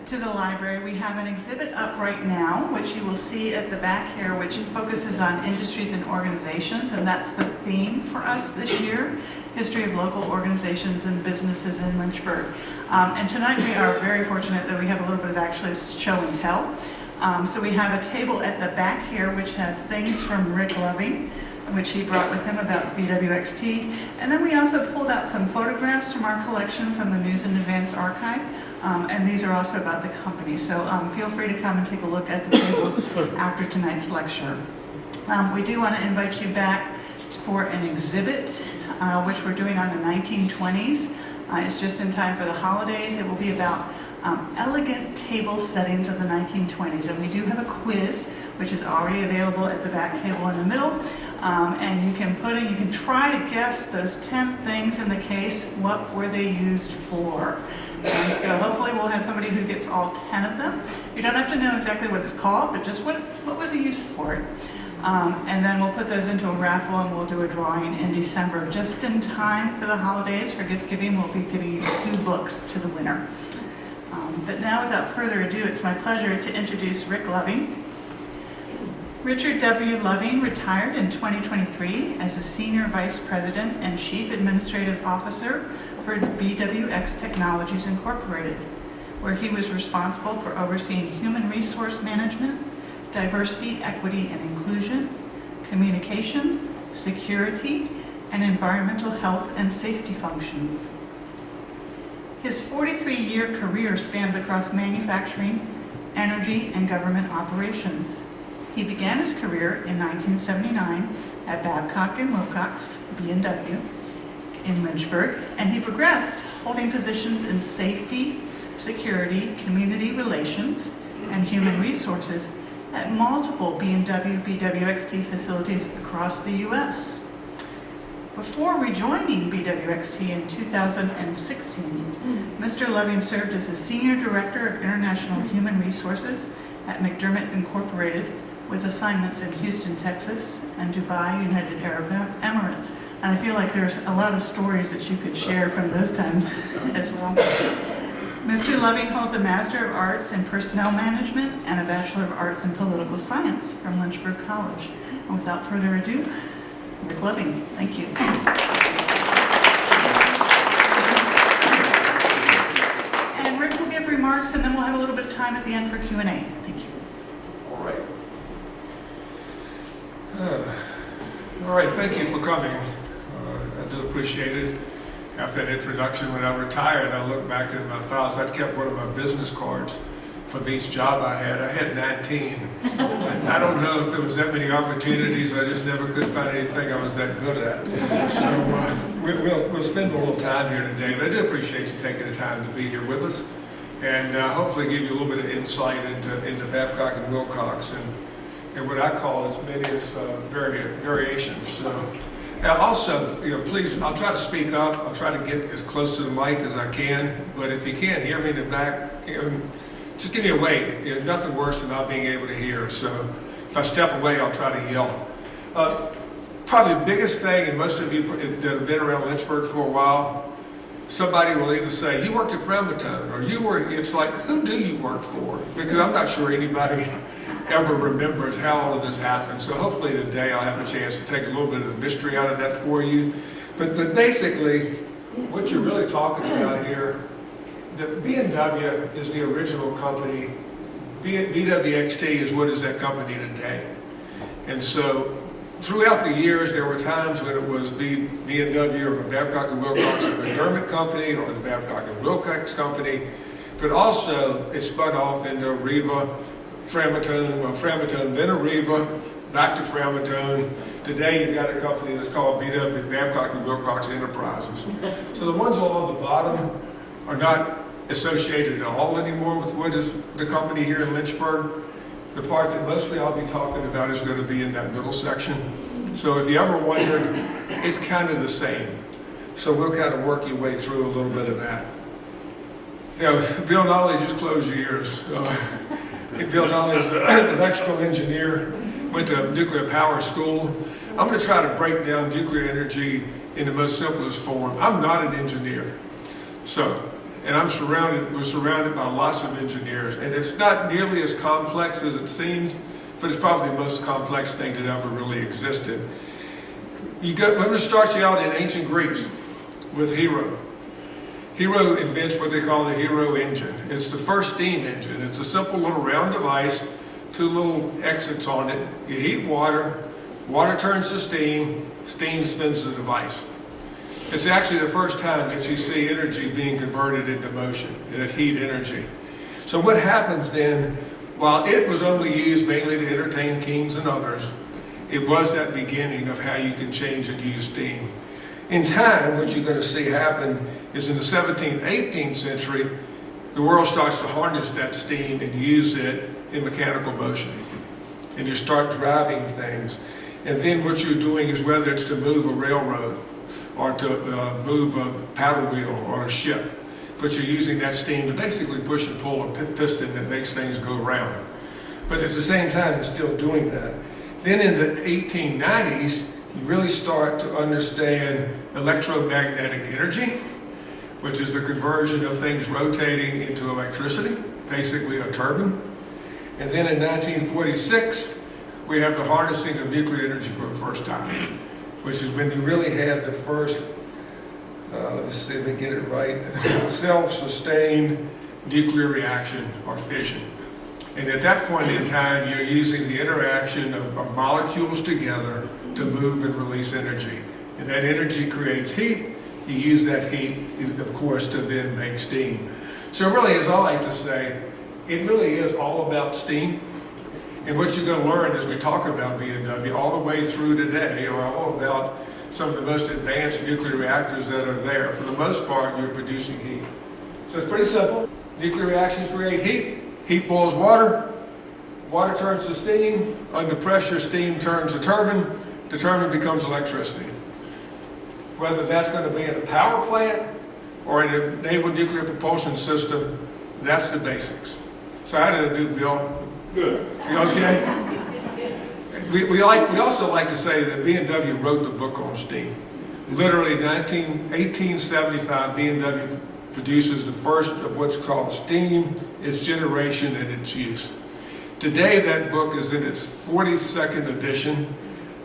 to the library. We have an exhibit up right now, which you will see at the back here, which focuses on industries and organizations, and that's the theme for us this year, history of local organizations and businesses in Lynchburg. And tonight we are very fortunate that we have a little bit of actually show and tell. So we have a table at the back here which has things from Rick Loving, which he brought with him about BWXT. And then we also pulled out some photographs from our collection from the News in Advance archive. And these are also about the company. So feel free to come and take a look at the tables after tonight's lecture. We do want to invite you back for an exhibit, which we're doing on the 1920s. It's just in time for the holidays. It will be about elegant table settings of the 1920s. And we do have a quiz, which is already available at the back table in the middle. And you can try to guess those 10 things in the case. What were they used for? And so hopefully we'll have somebody who gets all 10 of them. You don't have to know exactly what it's called, but just what was it used for? And then we'll put those into a raffle and we'll do a drawing in December. Just in time for the holidays for gift giving, we'll be giving you 2 books to the winner. But now, without further ado, it's my pleasure to introduce Rick Loving. Richard W. Loving retired in 2023 as the Senior Vice President and Chief Administrative Officer for BWX Technologies Incorporated, where he was responsible for overseeing human resource management, diversity, equity, and inclusion, communications, security, and environmental health and safety functions. His 43-year career spans across manufacturing, energy, and government operations. He began his career in 1979 at Babcock Wilcox, B&W, in Lynchburg, and he progressed, holding positions in safety, security, community relations, and human resources at multiple B&W BWXT facilities across the U.S. Before rejoining BWXT in 2016, Mr. Loving served as the Senior Director of International Human Resources at McDermott Incorporated, with assignments in Houston, Texas, and Dubai, United Arab Emirates. And I feel like there's a lot of stories that you could share from those times as well. Mr. Loving holds a Master of Arts in Personnel Management and a Bachelor of Arts in Political Science from Lynchburg College. And without further ado, Rick Loving, thank you. And Rick will give remarks, and then we'll have a little bit of time at the end for Q&A. Thank you. All right, thank you for coming. I do appreciate it. After that introduction, when I retired, I looked back at my files. I kept one of my business cards from each job I had. I had 19. I don't know if there was that many opportunities. I just never could find anything I was that good at. So we'll spend a little time here today, but I do appreciate you taking the time to be here with us, and hopefully give you a little bit of insight into Babcock and Wilcox and what I call as many as variations. So, also, please, I'll try to speak up. I'll try to get as close to the mic as I can, but if you can't hear me in the back, just give me a wave. Nothing worse than not being able to hear. So if I step away, I'll try to yell. Probably the biggest thing, and most of you that have been around Lynchburg for a while, somebody will either say, you worked at Framatome, or it's like, who do you work for? Because I'm not sure anybody ever remembers how all of this happened. So hopefully today I'll have a chance to take a little bit of the mystery out of that for you. But basically, what you're really talking about here, the B&W is the original company. BWXT is what is that company today. And so throughout the years, there were times when it was B&W or the Babcock and Wilcox and McDermott Company or the Babcock and Wilcox Company, but also it spun off into Riva, Framatome, then Riva, back to Framatome. Today you've got a company that's called BW, Babcock and Wilcox Enterprises. So the ones along the bottom are not associated at all anymore with what is the company here in Lynchburg. The part that mostly I'll be talking about is going to be in that middle section. So if you ever wondered, it's kind of the same. So we'll kind of work your way through a little bit of that. Bill Nolly, just close your ears. Bill Nolly is an electrical engineer, went to nuclear power school. I'm going to try to break down nuclear energy in the most simplest form. I'm not an engineer. So and we're surrounded by lots of engineers. And it's not nearly as complex as it seems, but it's probably the most complex thing that ever really existed. Let me start you out in ancient Greece with Hero. Hero invents what they call the Hero engine. It's the first steam engine. It's a simple little round device, 2 little exits on it. You heat water, water turns to steam, steam spins the device. It's actually the first time that you see energy being converted into motion, that heat energy. So what happens then, while it was only used mainly to entertain kings and others, it was that beginning of how you can change and use steam. In time, what you're going to see happen is in the 17th, 18th century, the world starts to harness that steam and use it in mechanical motion. And you start driving things. And then what you're doing is, whether it's to move a railroad or to move a paddle wheel or a ship, but you're using that steam to basically push and pull a piston that makes things go round. But at the same time, it's still doing that. Then in the 1890s, you really start to understand electromagnetic energy, which is the conversion of things rotating into electricity, basically a turbine. And then in 1946, we have the harnessing of nuclear energy for the first time, which is when you really had the first, let's see if we get it right, self-sustained nuclear reaction or fission. And at that point in time, you're using the interaction of molecules together to move and release energy. And that energy creates heat. You use that heat, of course, to then make steam. So really, as I like to say, it really is all about steam. And what you're going to learn as we talk about BMW all the way through today are all about some of the most advanced nuclear reactors that are there. For the most part, you're producing heat. So it's pretty simple. Nuclear reactions create heat. Heat boils water. Water turns to steam. Under pressure, steam turns to turbine. The turbine becomes electricity. Whether that's going to be in a power plant or in a naval nuclear propulsion system, that's the basics. So how did I do, Bill? Good. You okay? We also like to say that BMW wrote the book on steam. Literally 1875, BMW produces the first of what's called steam, its generation and its use. Today that book is in its 42nd edition.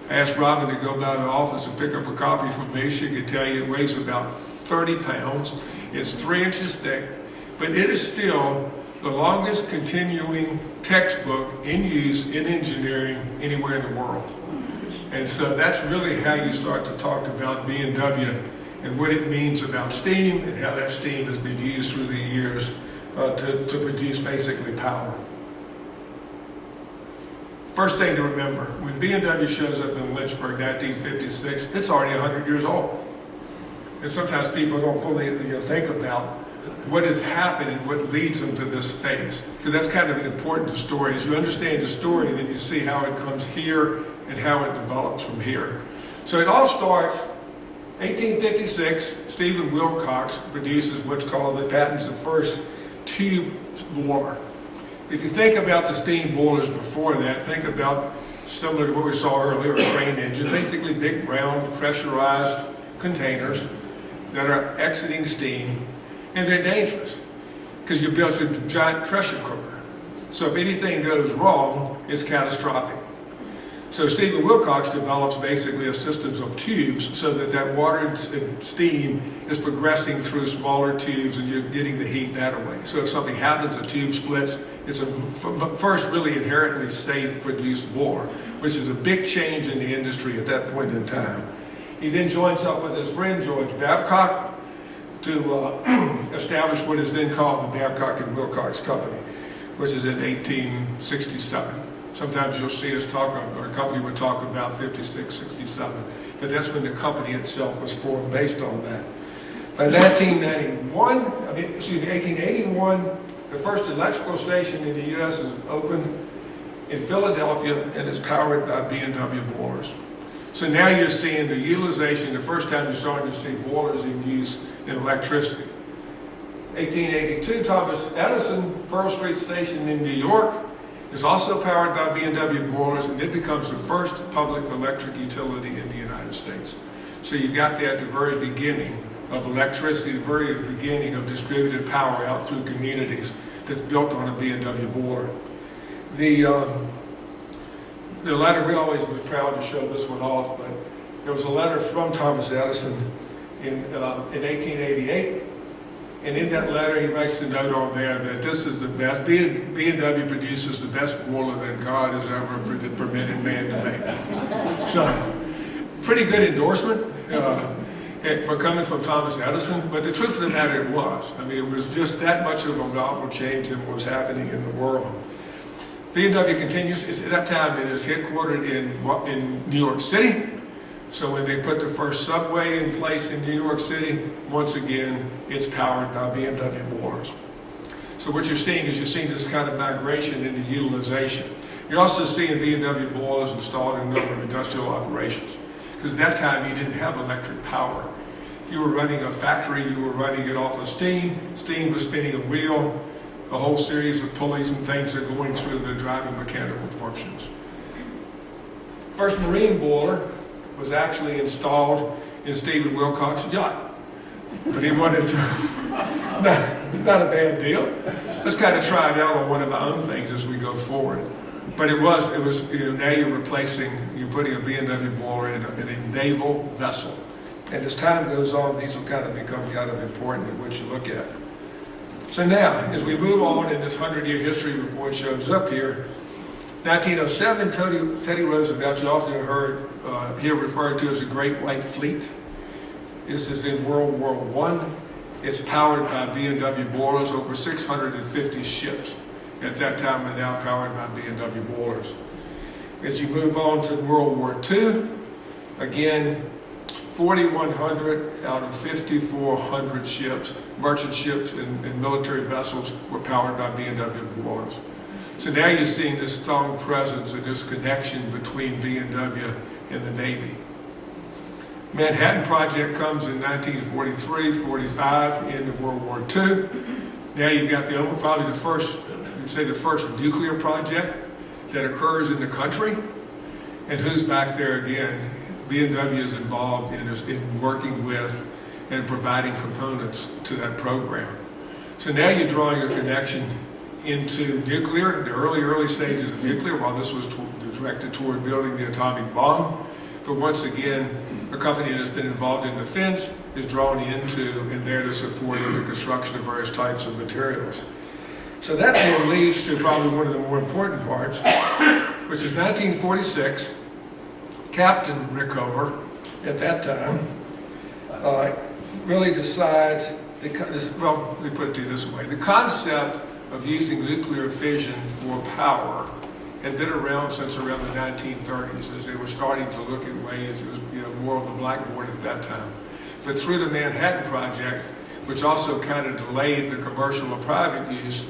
I asked Robin to go by the office and pick up a copy for me. She could tell you it weighs about 30 pounds. It's 3 inches thick, but it is still the longest continuing textbook in use in engineering anywhere in the world. And so that's really how you start to talk about BMW and what it means about steam and how that steam has been used through the years to produce basically power. First thing to remember, when BMW shows up in Lynchburg, 1956, it's already 100 years old. And sometimes people don't fully think about what has happened and what leads them to this phase. Because that's kind of an important story. As you understand the story, then you see how it comes here and how it develops from here. So it all starts 1856, Stephen Wilcox produces what's called, the patents the first tube boiler. If you think about the steam boilers before that, think about similar to what we saw earlier, a train engine, basically big round pressurized containers that are exiting steam, and they're dangerous because you built a giant pressure cooker. So if anything goes wrong, it's catastrophic. So Stephen Wilcox develops basically a system of tubes so that that water and steam is progressing through smaller tubes and you're getting the heat that way. So if something happens, a tube splits, it's a first really inherently safe produced boiler, which is a big change in the industry at that point in time. He then joins up with his friend George Babcock to establish what is then called the Babcock and Wilcox Company, which is in 1867. Sometimes you'll see us talk, or a company would talk about 56, 67, but that's when the company itself was formed based on that. By 1881, the first electrical station in the U.S. is opened in Philadelphia and is powered by BMW boilers. So now you're seeing the utilization, the first time you're starting to see boilers in use in electricity. 1882, Thomas Edison, Pearl Street Station in New York, is also powered by BMW boilers, and it becomes the first public electric utility in the United States. So you got that at the very beginning of electricity, the very beginning of distributed power out through communities that's built on a B&W boiler. The letter, we always were proud to show this one off, but there was a letter from Thomas Edison in 1888, and in that letter he writes a note on there that this is the best, B&W produces the best boiler that God has ever permitted man to make. So, pretty good endorsement for coming from Thomas Edison, but the truth of the matter it was. I mean, it was just that much of a novel change in what was happening in the world. B&W continues, at that time it is headquartered in New York City. So when they put the first subway in place in New York City, once again, it's powered by B&W boilers. So what you're seeing is this kind of migration into utilization. You're also seeing B&W boilers installed in a number of industrial operations. Because at that time, you didn't have electric power. If you were running a factory, you were running it off of steam. Steam was spinning a wheel. A whole series of pulleys and things are going through the driving mechanical functions. First marine boiler was actually installed in Stephen Wilcox's yacht. But he wanted to, not a bad deal. Let's kind of try it out on one of my own things as we go forward. But it was, now you're putting a B&W boiler in a naval vessel. And as time goes on, these will kind of become kind of important in what you look at. So now, as we move on in this 100-year history before it shows up here, 1907, Teddy Roosevelt, you often heard here referred to as the Great White Fleet. This is in World War I. It's powered by B&W boilers, over 650 ships at that time are now powered by B&W boilers. As you move on to World War II, again, 4,100 out of 5,400 ships, merchant ships and military vessels were powered by B&W boilers. So now you're seeing this strong presence and this connection between B&W and the Navy. Manhattan Project comes in 1943, 45, end of World War II. Now you've got probably the first nuclear project that occurs in the country. And who's back there again? B&W is involved in working with and providing components to that program. So now you're drawing a connection into nuclear, the early stages of nuclear, while this was directed toward building the atomic bomb. But once again, a company that's been involved in defense is drawn into and there to support the construction of various types of materials. So that then leads to probably one of the more important parts, which is 1946. Captain Rickover, at that time, really decides, let me put it to you this way. The concept of using nuclear fission for power had been around since around the 1930s, as they were starting to look at ways, it was more of the blackboard at that time. But through the Manhattan Project, which also kind of delayed the commercial or private use,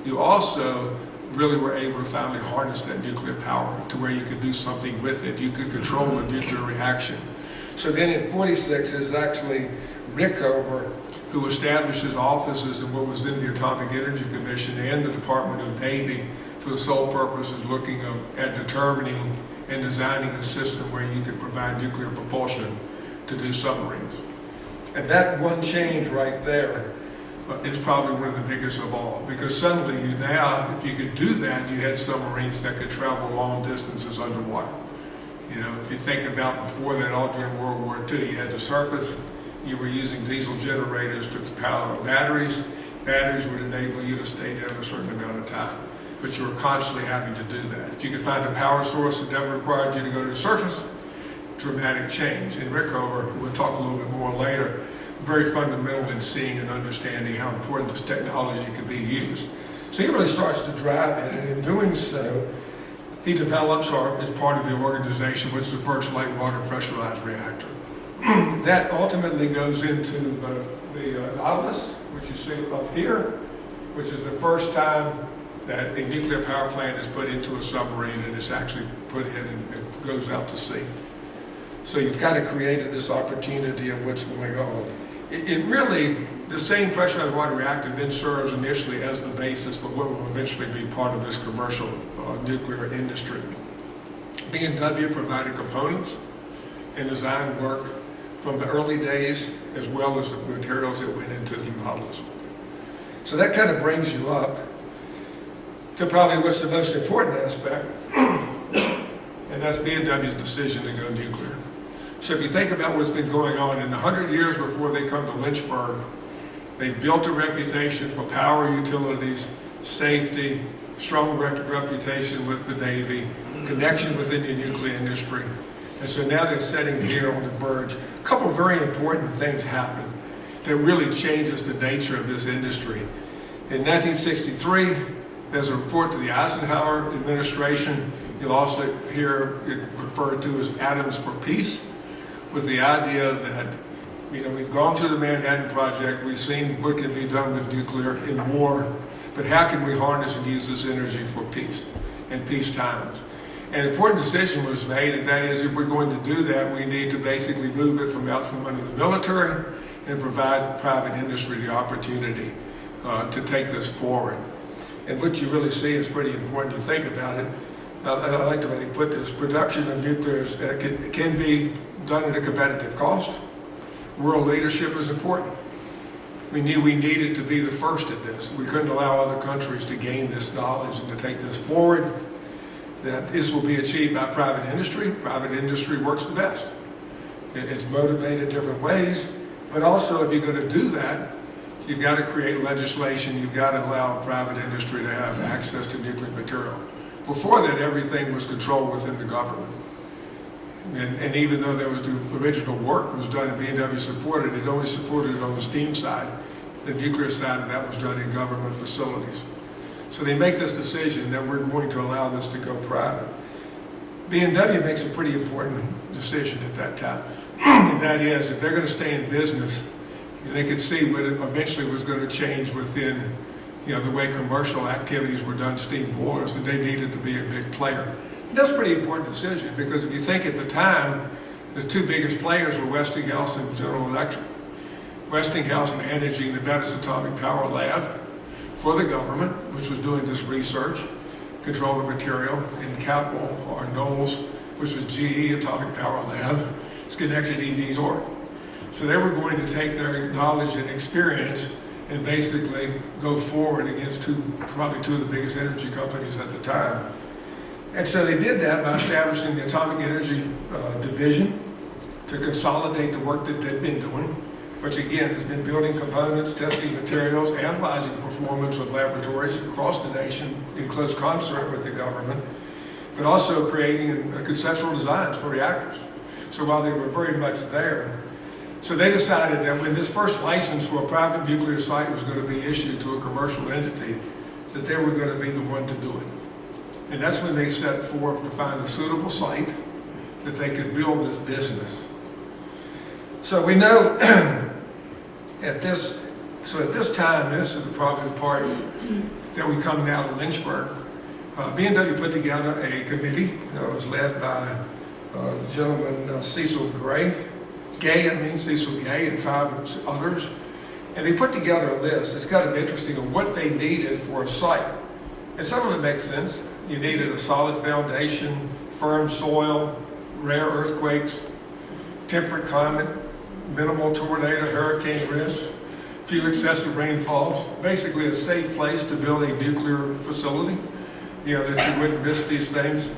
you also really were able to finally harness that nuclear power to where you could do something with it. You could control a nuclear reaction. So then in 46, it is actually Rickover who establishes offices in what was then the Atomic Energy Commission and the Department of Navy for the sole purpose of looking at determining and designing a system where you could provide nuclear propulsion to do submarines. And that one change right there is probably one of the biggest of all, because suddenly now, if you could do that, you had submarines that could travel long distances underwater. If you think about before that, all during World War II, you had the surface, you were using diesel generators to power batteries. Batteries would enable you to stay down a certain amount of time, but you were constantly having to do that. If you could find a power source that never required you to go to the surface, dramatic change. And Rickover, we'll talk a little bit more later, very fundamental in seeing and understanding how important this technology could be used. So he really starts to drive it, and in doing so, he develops, or is part of the organization, which is the first light water pressurized reactor. That ultimately goes into the Nautilus, which you see up here, which is the first time that a nuclear power plant is put into a submarine and it's actually put in and it goes out to sea. So you've kind of created this opportunity of what's going on. It really, the same pressurized water reactor then serves initially as the basis for what will eventually be part of this commercial nuclear industry. B&W provided components and design work from the early days, as well as the materials that went into the models. So that kind of brings you up to probably what's the most important aspect, and that's B&W's decision to go nuclear. So if you think about what's been going on in the 100 years before they come to Lynchburg, they built a reputation for power utilities, safety, strong reputation with the Navy, connection within the nuclear industry. And so now they're sitting here on the verge. A couple of very important things happen that really changes the nature of this industry. In 1963, there's a report to the Eisenhower administration. You'll also hear it referred to as Atoms for Peace, with the idea that, we've gone through the Manhattan Project, we've seen what can be done with nuclear in war, but how can we harness and use this energy for peace and peace times? An important decision was made, and that is, if we're going to do that, we need to basically move it from out from under the military and provide private industry the opportunity to take this forward. And what you really see is pretty important to think about it. I like the way they put this. Production of nuclear can be done at a competitive cost. World leadership is important. We knew we needed to be the first at this. We couldn't allow other countries to gain this knowledge and to take this forward. That this will be achieved by private industry. Private industry works the best. It's motivated different ways, but also if you're going to do that, you've got to create legislation. You've got to allow private industry to have access to nuclear material. Before that, everything was controlled within the government. And even though there was the original work was done and B&W supported it, only supported it on the steam side. The nuclear side of that was done in government facilities. So they make this decision that we're going to allow this to go private. B&W makes a pretty important decision at that time. And that is, if they're going to stay in business, they could see what it eventually was going to change within, the way commercial activities were done, steam boilers, that they needed to be a big player. And that's a pretty important decision, because if you think at the time, the two biggest players were Westinghouse and General Electric. Westinghouse managing the Nevada's Atomic Power Lab for the government, which was doing this research, control of material, in Capitol or Knowles, which was GE Atomic Power Lab, Schenectady, New York. So they were going to take their knowledge and experience and basically go forward against probably two of the biggest energy companies at the time. And so they did that by establishing the Atomic Energy Division to consolidate the work that they'd been doing, which again has been building components, testing materials, analyzing performance of laboratories across the nation in close concert with the government, but also creating conceptual designs for reactors. So while they were very much there, so they decided that when this first license for a private nuclear site was going to be issued to a commercial entity, that they were going to be the one to do it. And that's when they set forth to find a suitable site that they could build this business. So we know at this time, this is probably the part that we come out of Lynchburg. B&W put together a committee that was led by the gentleman Cecil Cecil Gay and 5 others. And they put together a list. It's kind of interesting of what they needed for a site. And some of it makes sense. You needed a solid foundation, firm soil, rare earthquakes, temperate climate, minimal tornado, hurricane risk, few excessive rainfalls, basically a safe place to build a nuclear facility, that you wouldn't miss these things.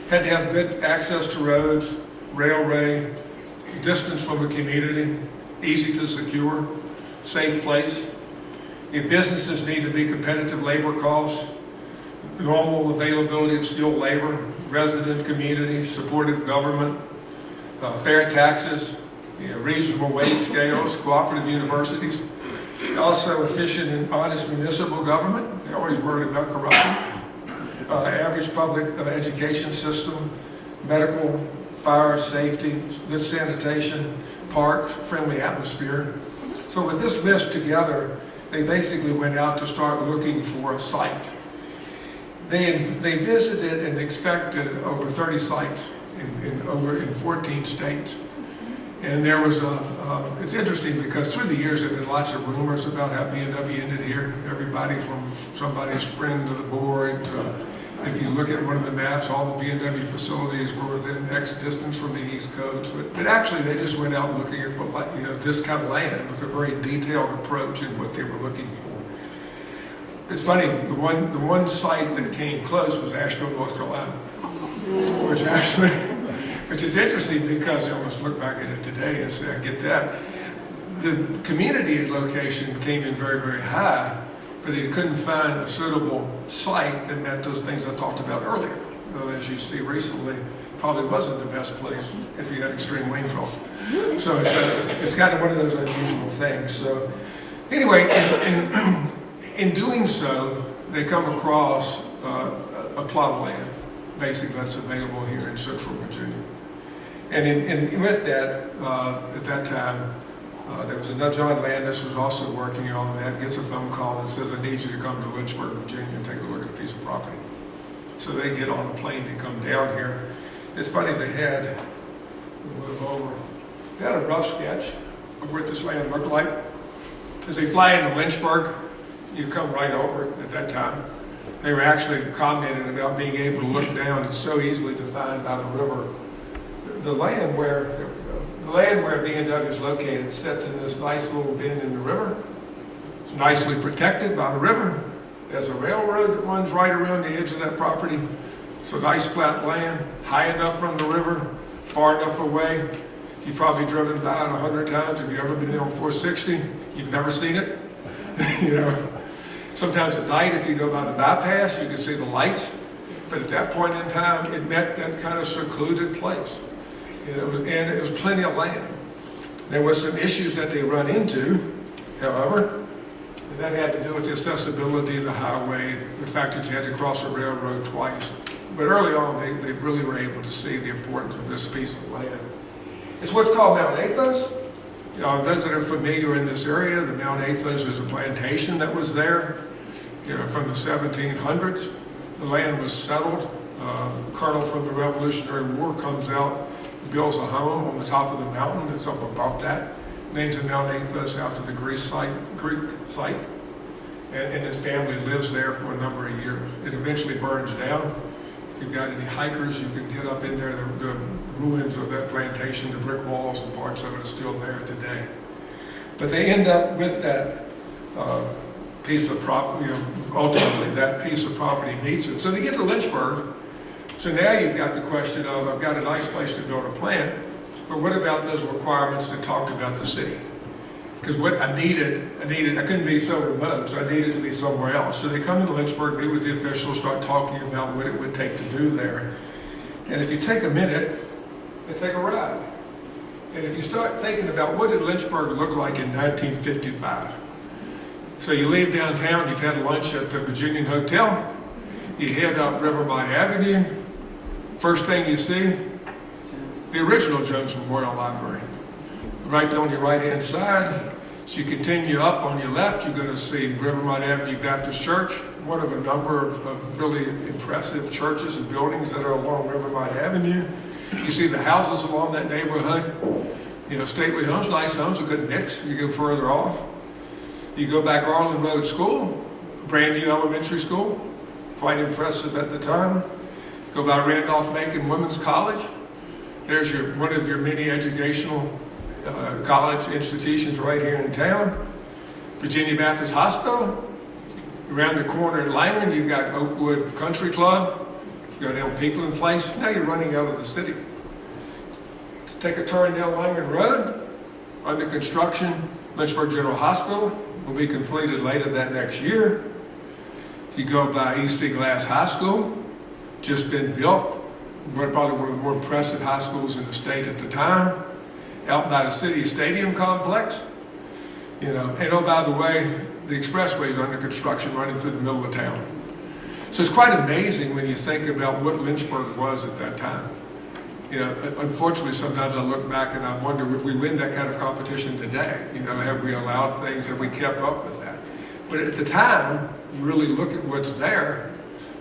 Had to have good access to roads, railway, distance from the community, easy to secure, safe place. Your businesses need to be competitive labor costs, normal availability of skilled labor, resident communities, supportive government, fair taxes, reasonable wage scales, cooperative universities, also efficient and honest municipal government. They're always worried about corruption. Average public education system, medical, fire safety, good sanitation, parks, friendly atmosphere. So with this list together, they basically went out to start looking for a site. They visited and inspected over 30 sites in 14 states. And there was it's interesting because through the years there have been lots of rumors about how B&W ended here. Everybody from somebody's friend to the board to If you look at one of the maps, all the B&W facilities were within X distance from the East Coast. But actually, they just went out looking for, you know, this kind of land with a very detailed approach in what they were looking for. It's funny, the one site that came close was Asheville, North Carolina, which is interesting because I almost look back at it today and say, I get that. The community location came in very, very high, but they couldn't find a suitable site that met those things I talked about earlier. Though, as you see recently, probably wasn't the best place if you had extreme rainfall. So it's kind of one of those unusual things. So anyway, in doing so, they come across a plot of land, basically that's available here in Central Virginia. And with that, at that time, there was another John Landis was also working on that, gets a phone call and says, I need you to come to Lynchburg, Virginia and take a look at a piece of property. So they get on a plane to come down here. It's funny, they had a rough sketch of what this land looked like. As they fly into Lynchburg, you come right over it at that time. They were actually commenting about being able to look down. It's so easily defined by the river. The land where B&W is located sits in this nice little bend in the river. It's nicely protected by the river. There's a railroad that runs right around the edge of that property. It's a nice flat land, high enough from the river, far enough away. You've probably driven by it 100 times. Have you ever been on 460? You've never seen it? You know, sometimes at night, if you go by the bypass, you can see the lights. But at that point in time, it met that kind of secluded place. And it was plenty of land. There were some issues that they run into, however, and that had to do with the accessibility of the highway, the fact that you had to cross a railroad twice. But early on, they really were able to see the importance of this piece of land. It's what's called Mount Athos. You know, those that are familiar in this area, the Mount Athos is a plantation that was there, you know, from the 1700s. The land was settled. Colonel from the Revolutionary War comes out, builds a home on the top of the mountain that's up above that, names it Mount Athos after the Greek site, and his family lives there for a number of years. It eventually burns down. If you've got any hikers, you can get up in there. The ruins of that plantation, the brick walls and parts of it are still there today. But they end up with that piece of property, you know, ultimately that piece of property meets it. So they get to Lynchburg. So now you've got the question of, I've got a nice place to build a plant, but what about those requirements that talked about the city? Because what I couldn't be so remote, so I needed to be somewhere else. So they come into Lynchburg, meet with the officials, start talking about what it would take to do there. And if you take a minute and take a ride, and if you start thinking about what did Lynchburg look like in 1955? So you leave downtown, you've had lunch at the Virginian Hotel, you head up Rivermont Avenue. First thing you see, the original Jones Memorial Library. Right on your right-hand side, as you continue up on your left, you're going to see Rivermont Avenue Baptist Church, one of a number of really impressive churches and buildings that are along Rivermont Avenue. You see the houses along that neighborhood, you know, stately homes, nice homes, a good mix. You go further off. You go back Arlen Road School, brand new elementary school, quite impressive at the time. Go by Randolph-Macon Women's College. There's one of your many educational college institutions right here in town. Virginia Baptist Hospital. Around the corner in Langland, you've got Oakwood Country Club. You go down Peakland Place. Now you're running out of the city. Take a turn down Langland Road. Under construction, Lynchburg General Hospital will be completed later that next year. You go by EC Glass High School, just been built. Probably one of the more impressive high schools in the state at the time. Out by the city stadium complex. You know, and oh, by the way, the expressway is under construction running through the middle of town. So it's quite amazing when you think about what Lynchburg was at that time. You know, unfortunately, sometimes I look back and I wonder, would we win that kind of competition today? You know, have we allowed things, have we kept up with that? But at the time, you really look at what's there,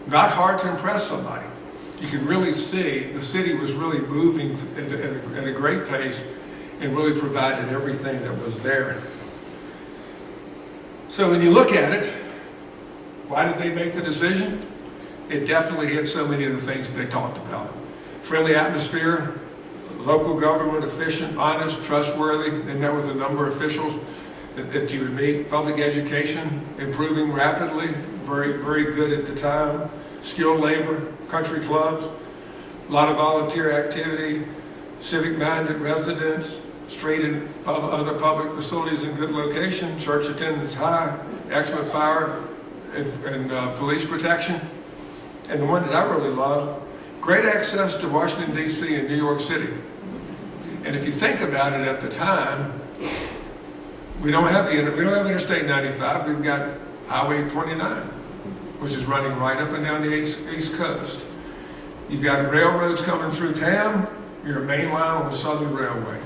not hard to impress somebody. You can really see the city was really moving at a great pace and really provided everything that was there. So when you look at it, why did they make the decision? it definitely hit so many of the things they talked about. Friendly atmosphere, local government, efficient, honest, trustworthy. They met with a number of officials that you would meet. Public education, improving rapidly, very, very good at the time. Skilled labor, country clubs, a lot of volunteer activity, civic-minded residents, street and other public facilities in good location, church attendance high, excellent fire and police protection. And the one that I really love, great access to Washington, D.C. and New York City. And if you think about it at the time, we don't have Interstate 95, we've got Highway 29, which is running right up and down the East Coast. You've got railroads coming through town, you're a main line on the Southern Railway.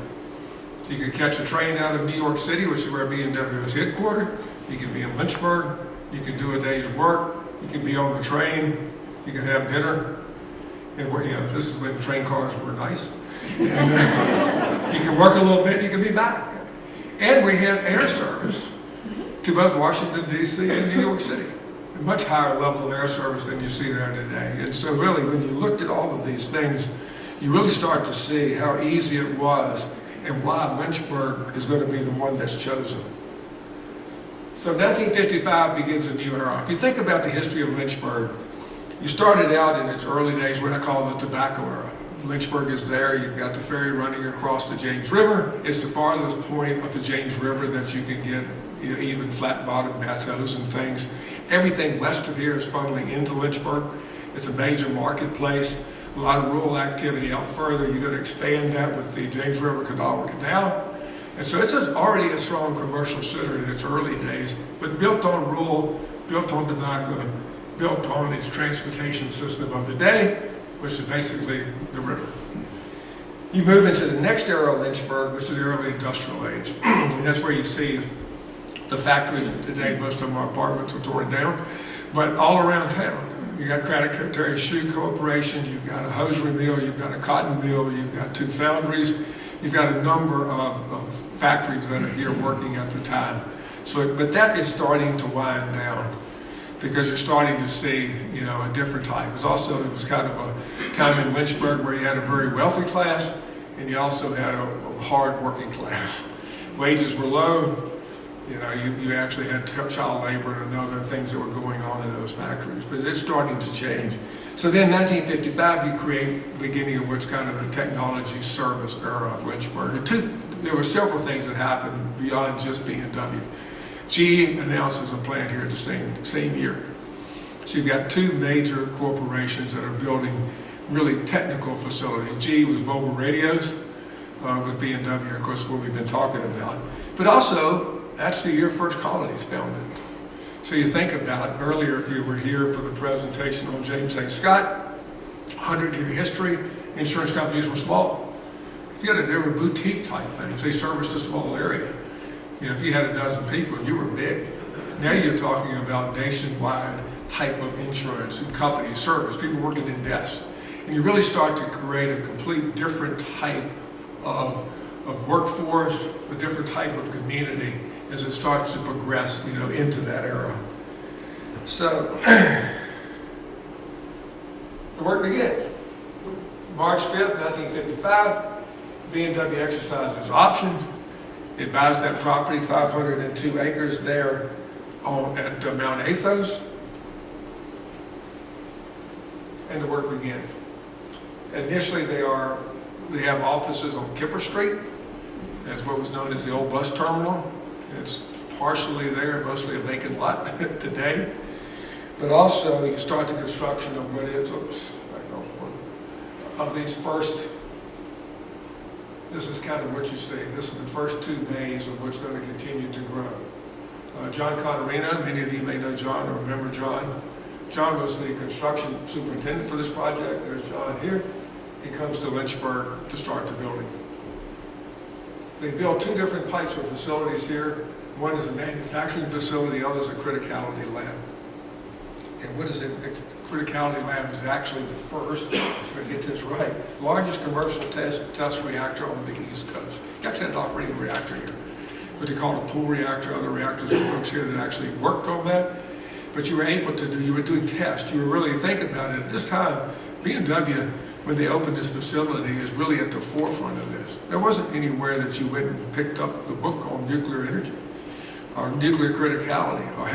So you could catch a train out of New York City, which is where BMW is headquartered. You can be in Lynchburg, you can do a day's work, you can be on the train, you can have dinner. And this is when train cars were nice. And you can work a little bit, you can be back. And we had air service to both Washington, D.C. and New York City. A much higher level of air service than you see there today. And so really, when you looked at all of these things, you really start to see how easy it was and why Lynchburg is going to be the one that's chosen. So 1955 begins a new era. If you think about the history of Lynchburg, you started out in its early days what I call the tobacco era. Lynchburg is there, you've got the ferry running across the James River. It's the farthest point of the James River that you can get even flat-bottom bateaus and things. Everything west of here is funneling into Lynchburg. It's a major marketplace, a lot of rural activity out further. You're going to expand that with the James River Canal. And so it's already a strong commercial center in its early days, but built on rural, built on tobacco, built on its transportation system of the day, which is basically the river. You move into the next era of Lynchburg, which is the early industrial age. And that's where you see the factories today. Most of our apartments are torn down, but all around town. You got Craddock Shoe Corporation, you've got a hosiery mill, you've got a cotton mill, you've got two foundries, you've got a number of factories that are here working at the time. So, but that is starting to wind down, because you're starting to see, a different type. It was kind of a time in Lynchburg where you had a very wealthy class, and you also had a hard working class. Wages were low, you actually had child labor and other things that were going on in those factories, but it's starting to change. So then 1955, you create the beginning of what's kind of a technology service era of Lynchburg. There were several things that happened beyond just BMW. GE announces a plant here at the same year. So you've got two major corporations that are building really technical facilities. GE was mobile radios with BMW, of course, what we've been talking about. But also, that's the year First Colony is founded. So you think about earlier, if you were here for the presentation on James A. Scott, 100-year history, insurance companies were small. They were boutique type things. They serviced a small area. If you had a dozen people, you were big. Now you're talking about nationwide type of insurance and company service, people working in desks. And you really start to create a complete different type of workforce, a different type of community as it starts to progress, into that era. So, the work begins. March 5th, 1955, BMW exercised its option. It buys that property, 502 acres there at Mount Athos, and the work begins. Initially, they have offices on Kipper Street. That's what was known as the old bus terminal. It's partially there, mostly a vacant lot today. But also, you start the construction of what is, of these first. This is kind of what you see. This is the first two bays of what's going to continue to grow. John Conarino, many of you may know John or remember John. John was the construction superintendent for this project. There's John here. He comes to Lynchburg to start the building. They built two different types of facilities here. One is a manufacturing facility, the other is a criticality lab. And what is it? The criticality lab is actually the first, so I get this right, largest commercial test reactor on the East Coast. You actually had an operating reactor here, what they call a pool reactor. Other reactors, the folks here that actually worked on that. but you were able to you were doing tests. You were really thinking about it. At this time, BMW, when they opened this facility, is really at the forefront of this. There wasn't anywhere that you went and picked up the book on nuclear energy or nuclear criticality, or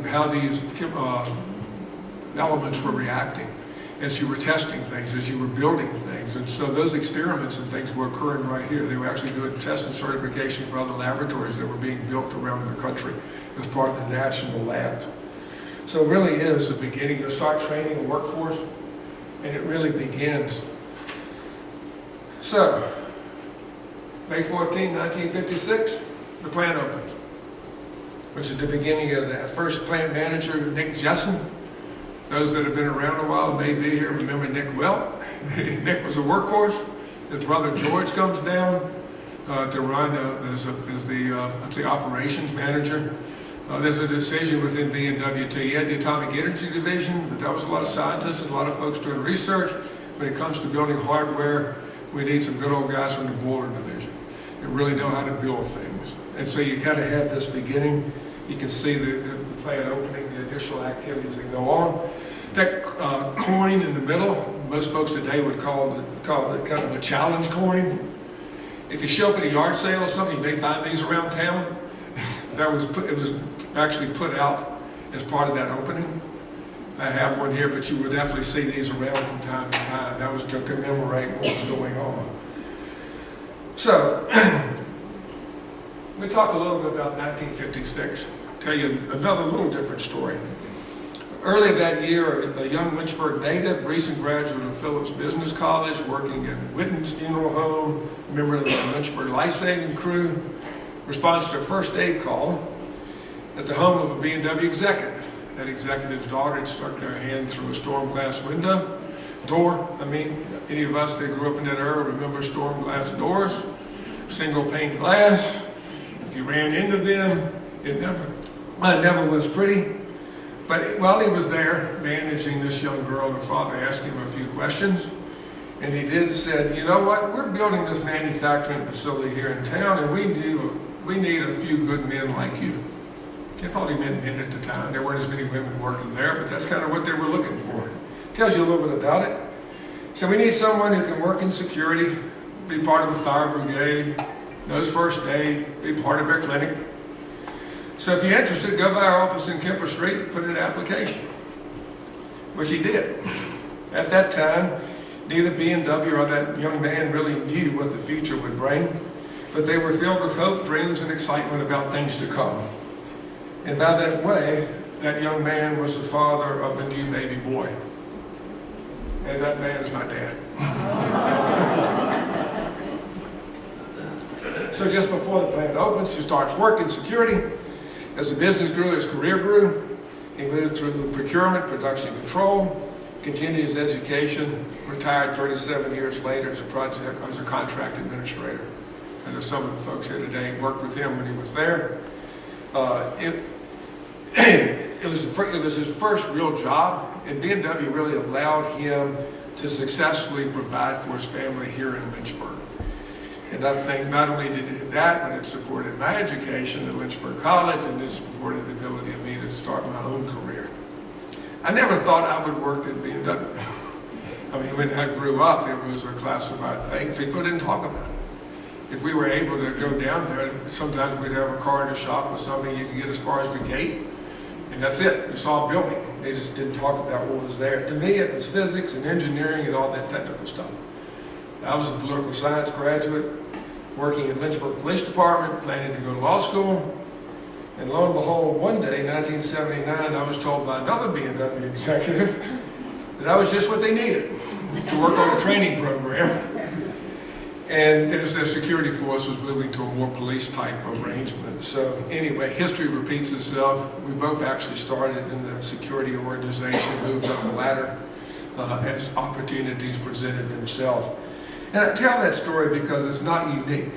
how these elements were reacting as you were testing things, as you were building things. And so those experiments and things were occurring right here. They were actually doing test and certification for other laboratories that were being built around the country as part of the national labs. So it really is the beginning. You start training a workforce, and it really begins. So, May 14, 1956, the plant opens, which is the beginning of that. First plant manager, Nick Jessen. Those that have been around a while may be here remember Nick well. Nick was a workhorse. His brother George comes down to run as the operations manager. There's a decision within BMW. He had the atomic energy division, but that was a lot of scientists and a lot of folks doing research. When it comes to building hardware, we need some good old guys from the boiler division that really know how to build things. And so you kind of have this beginning. You can see the plant opening, the additional activities that go on. That coin in the middle, most folks today would call it kind of a challenge coin. If you show up at a yard sale or something, you may find these around town. It was actually put out as part of that opening. I have one here, but you would definitely see these around from time to time. That was to commemorate what was going on. So, let me talk a little bit about 1956. Tell you another little different story. Early that year, a young Lynchburg native, recent graduate of Phillips Business College, working in Witten's funeral home, member of the Lynchburg life-saving crew, responds to a first aid call at the home of a BMW executive. That executive's daughter had stuck their hand through a storm glass door. Any of us that grew up in that era remember storm glass doors, single pane glass. If you ran into them, it never was pretty. But while he was there managing this young girl, the father asked him a few questions. And he said, you know what, we're building this manufacturing facility here in town, and we need a few good men like you. They probably meant men at the time. There weren't as many women working there, but that's kind of what they were looking for. Tells you a little bit about it. So we need someone who can work in security, be part of the fire brigade, knows first aid, be part of their clinic. So if you're interested, go by our office in Kemper Street and put in an application, which he did. At that time, neither BMW or that young man really knew what the future would bring, but they were filled with hope, dreams, and excitement about things to come. And by that way, that young man was the father of a new baby boy. And that man is my dad. So just before the plant opens, he starts working security. As the business grew, his career grew. He moved through procurement, production control, continued his education, retired 37 years later as a contract administrator. And there's some of the folks here today worked with him when he was there. It was his first real job, and BMW really allowed him to successfully provide for his family here in Lynchburg. And I think not only did it do that, but it supported my education at Lynchburg College, and it supported the ability of me to start my own career. I never thought I would work at BMW. When I grew up, it was a classified thing. People didn't talk about it. If we were able to go down there, sometimes we'd have a car in the shop with something you could get as far as the gate, and that's it. You saw a building. They just didn't talk about what was there. To me, it was physics and engineering and all that technical stuff. I was a political science graduate, working in Lynchburg Police Department, planning to go to law school. And lo and behold, one day, 1979, I was told by another BMW executive that I was just what they needed to work on a training program. And as their security force was moving to a more police-type arrangement. So anyway, history repeats itself. We both actually started in the security organization, moved up the ladder as opportunities presented themselves. And I tell that story because it's not unique.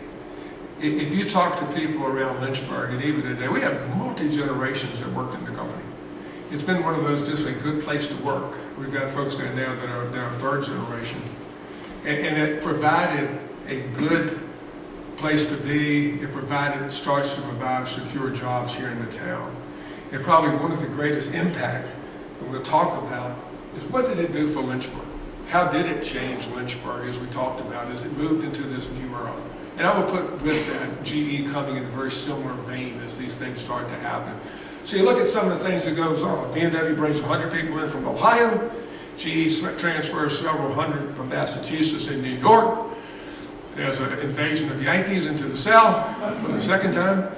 If you talk to people around Lynchburg, and even today, we have multi-generations that worked in the company. It's been one of those, just a good place to work. We've got folks there now that are now third generation. And it provided a good place to be. It starts to provide secure jobs here in the town. and probably one of the greatest impact that we'll talk about is what did it do for Lynchburg? How did it change Lynchburg, as we talked about, as it moved into this new era? And I will put with that GE coming in a very similar vein as these things start to happen. So you look at some of the things that goes on. BMW brings 100 people in from Ohio. GE transfers several hundred from Massachusetts and New York. There's an invasion of Yankees into the South for the second time.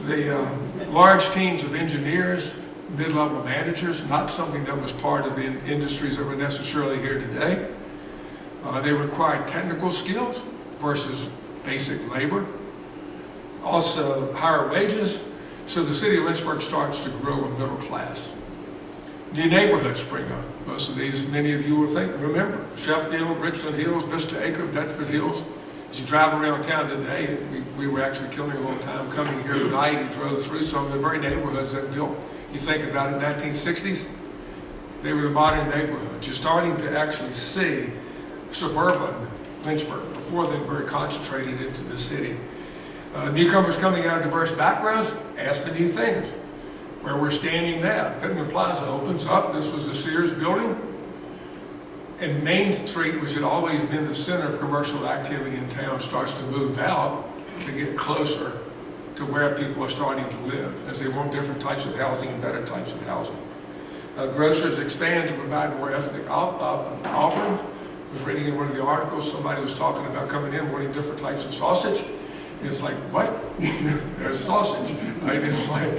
The large teams of engineers, mid-level managers, not something that was part of the industries that were necessarily here today. They required technical skills versus basic labor. Also higher wages. So the city of Lynchburg starts to grow a middle class. New neighborhoods spring up. Most of these, many of you will remember. Sheffield, Richland Hills, Vista Acre, Bedford Hills. As you drive around town today, we were actually killing a little time coming here tonight and drove through some of the very neighborhoods that built. You think about it, 1960s, they were the modern neighborhoods. You're starting to actually see suburban Lynchburg, before then very concentrated into the city. Newcomers coming out of diverse backgrounds ask for new things. Where we're standing now, Pittman Plaza opens up. This was the Sears building. And Main Street, which had always been the center of commercial activity in town, starts to move out to get closer to where people are starting to live, as they want different types of housing and better types of housing. Grocers expand to provide more ethnic offerings. I was reading in one of the articles, somebody was talking about coming in wanting different types of sausage. It's like, what? There's sausage. Right? It's like,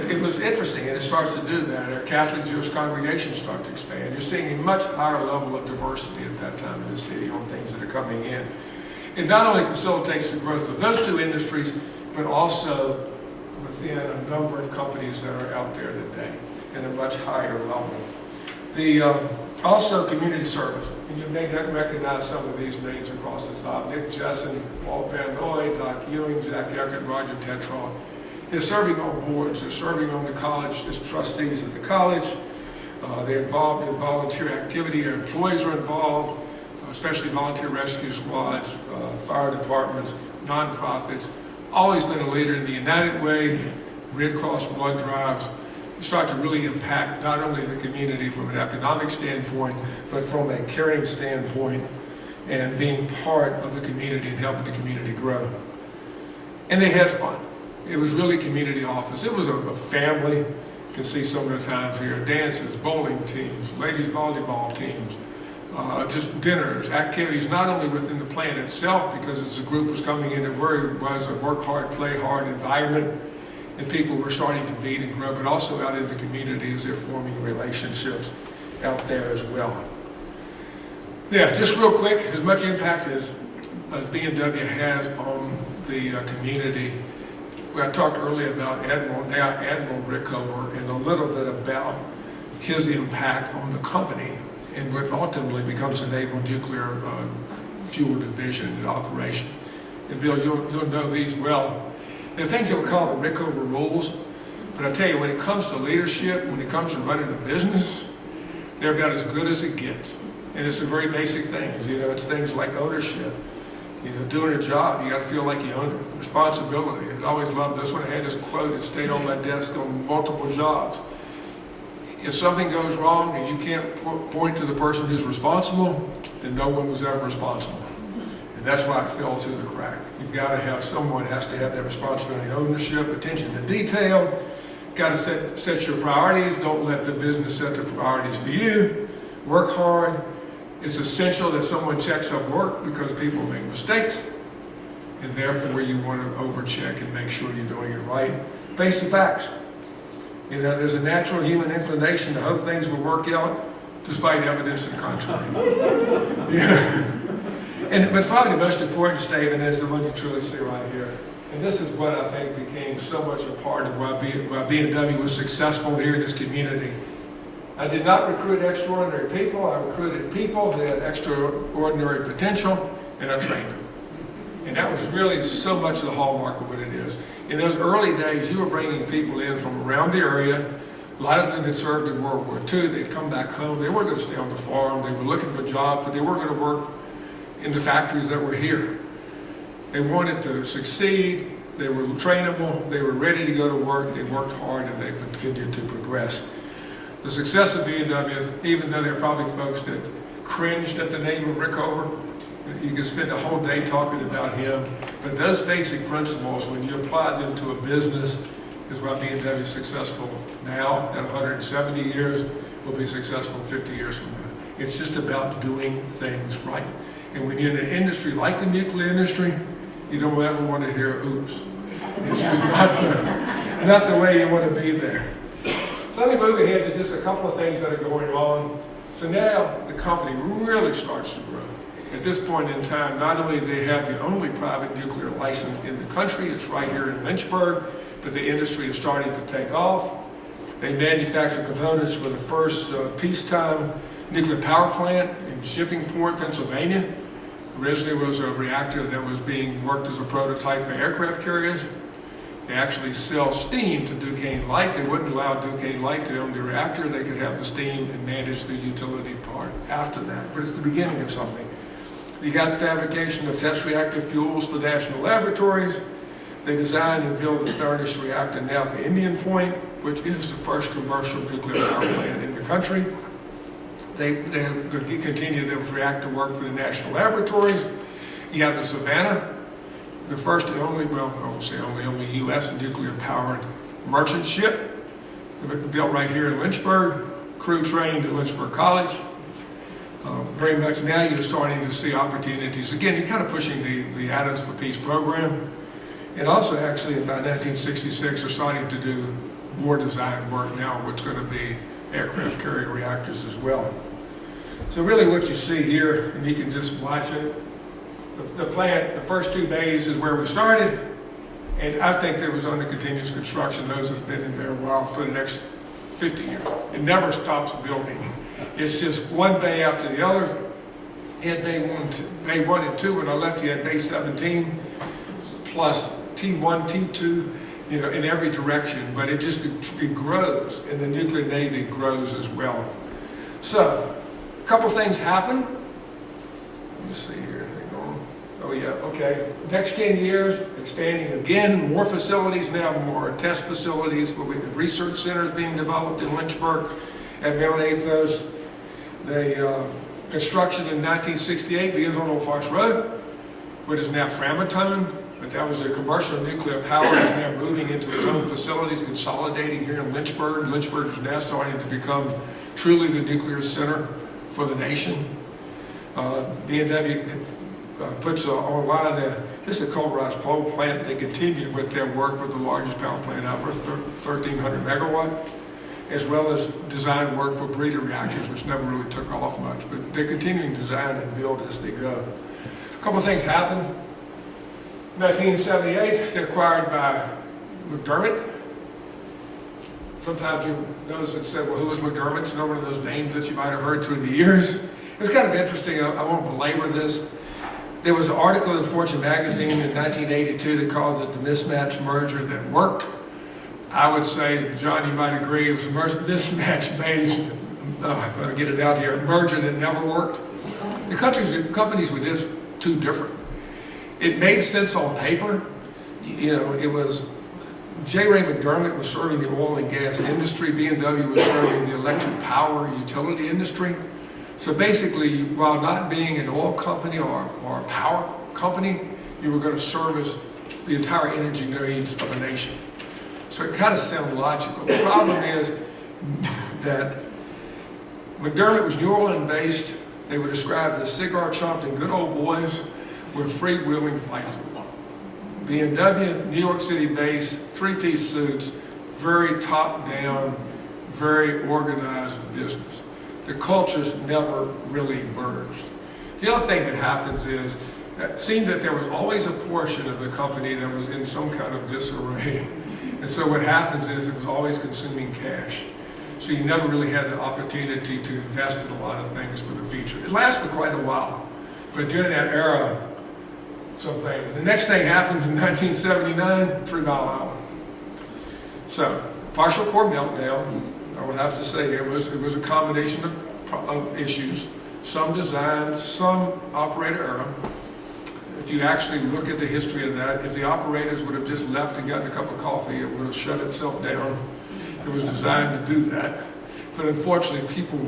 it was interesting, and it starts to do that. Our Catholic Jewish congregations start to expand. You're seeing a much higher level of diversity at that time in the city on things that are coming in. It not only facilitates the growth of those two industries, but also within a number of companies that are out there today at a much higher level. Also community service. And you may recognize some of these names across the top. Nick Jessen, Paul Van Noy, Doc Ewing, Jack Eckert, Roger Tetrall. They're serving on boards. They're serving on the college as trustees of the college. They're involved in volunteer activity. Their employees are involved, especially volunteer rescue squads, fire departments, nonprofits. Always been a leader in the United Way, Red Cross blood drives. You start to really impact not only the community from an economic standpoint, but from a caring standpoint and being part of the community and helping the community grow. And they had fun. It was really community office. It was a family. You can see some of the times here, dances, bowling teams, ladies volleyball teams, just dinners, activities, not only within the plant itself, because as the group was coming in, it was a work hard, play hard environment, and people were starting to meet and grow, but also out in the community as they're forming relationships out there as well. Yeah, just real quick, as much impact as BMW has on the community. I talked earlier about Admiral Rickover and a little bit about his impact on the company and what ultimately becomes a naval nuclear fuel division and operation. And Bill, you'll know these well. There are things that we call the Rickover rules, but I tell you, when it comes to leadership, when it comes to running a business, they're about as good as it gets. And it's the very basic things. You know, it's things like ownership. You know, doing a job, you got to feel like you own it. Responsibility. I always loved this one. I had this quote that stayed on my desk on multiple jobs. If something goes wrong and you can't point to the person who's responsible, then no one was ever responsible. And that's why it fell through the crack. You've got to have someone has to have that responsibility, ownership, attention to detail. You've got to set your priorities. Don't let the business set the priorities for you. Work hard. It's essential that someone checks up work because people make mistakes, and therefore you want to overcheck and make sure you're doing it right. Face the facts. You know, there's a natural human inclination to hope things will work out despite evidence to the contrary. Yeah. But probably the most important statement is the one you truly see right here. And this is what I think became so much a part of why BMW was successful here in this community. I did not recruit extraordinary people. I recruited people that had extraordinary potential, and I trained them. And that was really so much the hallmark of what it is. In those early days, you were bringing people in from around the area. A lot of them had served in World War II. They'd come back home. They weren't going to stay on the farm. They were looking for jobs, but they weren't going to work in the factories that were here. They wanted to succeed. they were trainable, they were ready to go to work, they worked hard, and they continued to progress. The success of BMW, even though there are probably folks that cringed at the name of Rickover, you can spend a whole day talking about him, but those basic principles, when you apply them to a business, is why BMW is successful now at 170 years, will be successful 50 years from now. It's just about doing things right. And when you're in an industry like the nuclear industry, you don't ever want to hear oops. It's just not the way you want to be there. So let me move ahead to just a couple of things that are going on. So now the company really starts to grow. At this point in time, not only do they have the only private nuclear license in the country, it's right here in Lynchburg, but the industry is starting to take off. They manufacture components for the first peacetime nuclear power plant in Shippingport, Pennsylvania. Originally was a reactor that was being worked as a prototype for aircraft carriers. They actually sell steam to Duquesne Light. They wouldn't allow Duquesne Light to own the reactor. They could have the steam and manage the utility part after that. But it's the beginning of something. You got fabrication of test reactor fuels for national laboratories. They designed and built the Thurnish reactor now for Indian Point, which is the first commercial nuclear power plant in the country. They have continued the reactor work for the national laboratories. You have the Savannah, the first and only, well, I won't say only U.S. nuclear powered merchant ship, built right here in Lynchburg, crew trained at Lynchburg College. Very much now you're starting to see opportunities. Again, you're kind of pushing the Atoms for Peace program. And also actually about 1966 are starting to do more design work now, what's going to be aircraft carrier reactors as well. So really what you see here, and you can just watch it, the plant, the first 2 bays is where we started, and I think there was under continuous construction. Those have been in there a while for the next 50 years. It never stops building. It's just one bay after the other. And bay 1 and 2, when I left, you had bay 17, plus T1, T2, you know, in every direction, but it grows, and the nuclear navy grows as well. So, a couple things happen. Let me see here. Hang on. Oh yeah, okay. Next 10 years, expanding again, more facilities now, more test facilities, research centers being developed in Lynchburg at Mount Athos. The construction in 1968 begins on Old Fox Road, what is now Framatome. But that was a commercial nuclear power is now moving into its own facilities, consolidating here in Lynchburg. Lynchburg is now starting to become truly the nuclear center for the nation. BMW puts online just a pulverized pole plant. They continue with their work with the largest power plant ever, 1,300 megawatt, as well as design work for breeder reactors, which never really took off much. But they're continuing to design and build as they go. A couple of things happened. 1978, they're acquired by McDermott. Sometimes you notice it said, well, who was McDermott? It's not one of those names that you might have heard through the years. It's kind of interesting. I won't belabor this. There was an article in Fortune magazine in 1982 that called it the mismatch merger that worked. I would say, John, you might agree, it was a mismatch-based, I'm going to get it out here, merger that never worked. The companies were just too different. It made sense on paper. You know, it was, J. Ray McDermott was serving the oil and gas industry. BMW was serving the electric power utility industry. So basically, while not being an oil company or a power company, you were going to service the entire energy needs of a nation. So it kind of sounds logical. The problem is that McDermott was New Orleans based. They were described as cigar-chomping good old boys with freewheeling flights. BMW, New York City based, three-piece suits, very top-down, very organized business. The cultures never really merged. The other thing that happens is, it seemed that there was always a portion of the company that was in some kind of disarray. And so what happens is it was always consuming cash. So you never really had the opportunity to invest in a lot of things for the future. It lasted for quite a while. But during that era, some things. The next thing happens in 1979, 3 Mile Island. So, partial core meltdown. I would have to say it was a combination of issues. Some design, some operator error. if you actually look at the history of that, if the operators would have just left and gotten a cup of coffee, it would have shut itself down. It was designed to do that. But unfortunately, people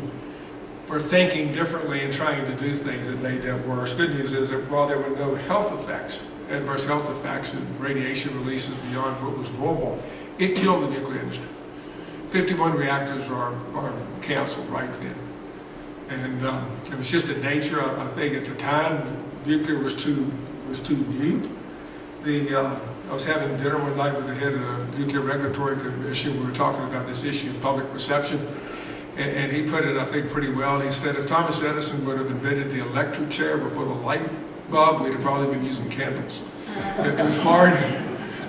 were thinking differently and trying to do things that made that worse. Good news is that while there were no health effects, adverse health effects and radiation releases beyond what was normal, it killed the nuclear industry. 51 reactors are canceled right then. And it was just a nature. I think at the time, nuclear was too new. I was having dinner one night with the head of the Nuclear Regulatory Commission. We were talking about this issue of public perception. And he put it, I think, pretty well. He said if Thomas Edison would have invented the electric chair before the light bulb, we'd have probably been using candles. It was hard.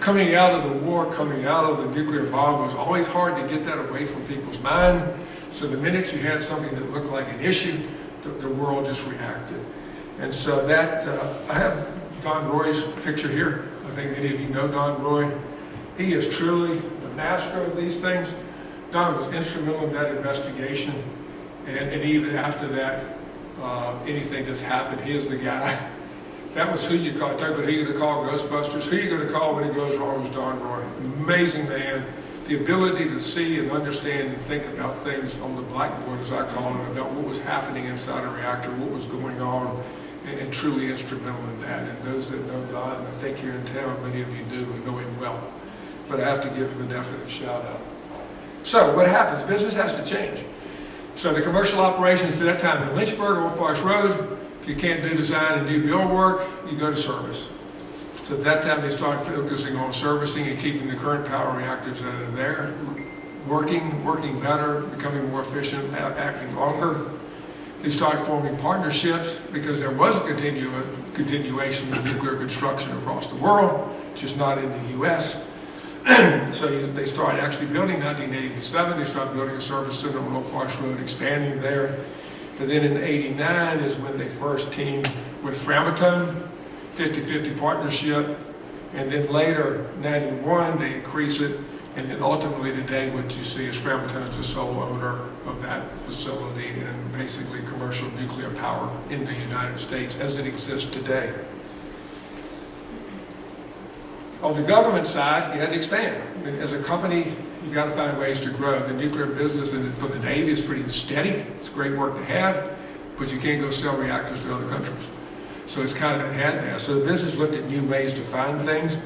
Coming out of the war, coming out of the nuclear bomb, it was always hard to get that away from people's mind. So the minute you had something that looked like an issue, the world just reacted. And so that, I have Don Roy's picture here. I think many of you know Don Roy. He is truly the master of these things. Don was instrumental in that investigation, and even after that, anything that's happened, he is the guy. That was who you call. Talk about who you're going to call Ghostbusters. Who you're going to call when it goes wrong was Don Roy. Amazing man. The ability to see and understand and think about things on the blackboard, as I call it, about what was happening inside a reactor, what was going on, and truly instrumental in that. And those that know Don, and I think here in town, many of you do and know him well. But I have to give him a definite shout out. So what happens? Business has to change. So the commercial operations at that time in Lynchburg, Old Forest Road, if you can't do design and do build work, you go to service. So at that time they started focusing on servicing and keeping the current power reactors that are there, working better, becoming more efficient, acting longer. They started forming partnerships because there was a continuation of nuclear construction across the world, just not in the U.S. So they started actually building in 1987. They started building a service center on Old Forest Road, expanding there. And then in '89 is when they first teamed with Framatome, 50-50 partnership. And then later, '91, they increase it. And then ultimately today, what you see is Framatome's the sole owner of that facility and basically commercial nuclear power in the United States as it exists today. On the government side, you had to expand. I mean, as a company, you've got to find ways to grow. The nuclear business for the Navy is pretty steady. It's great work to have, but you can't go sell reactors to other countries. So it's kind of had that. So the business looked at new ways to find things.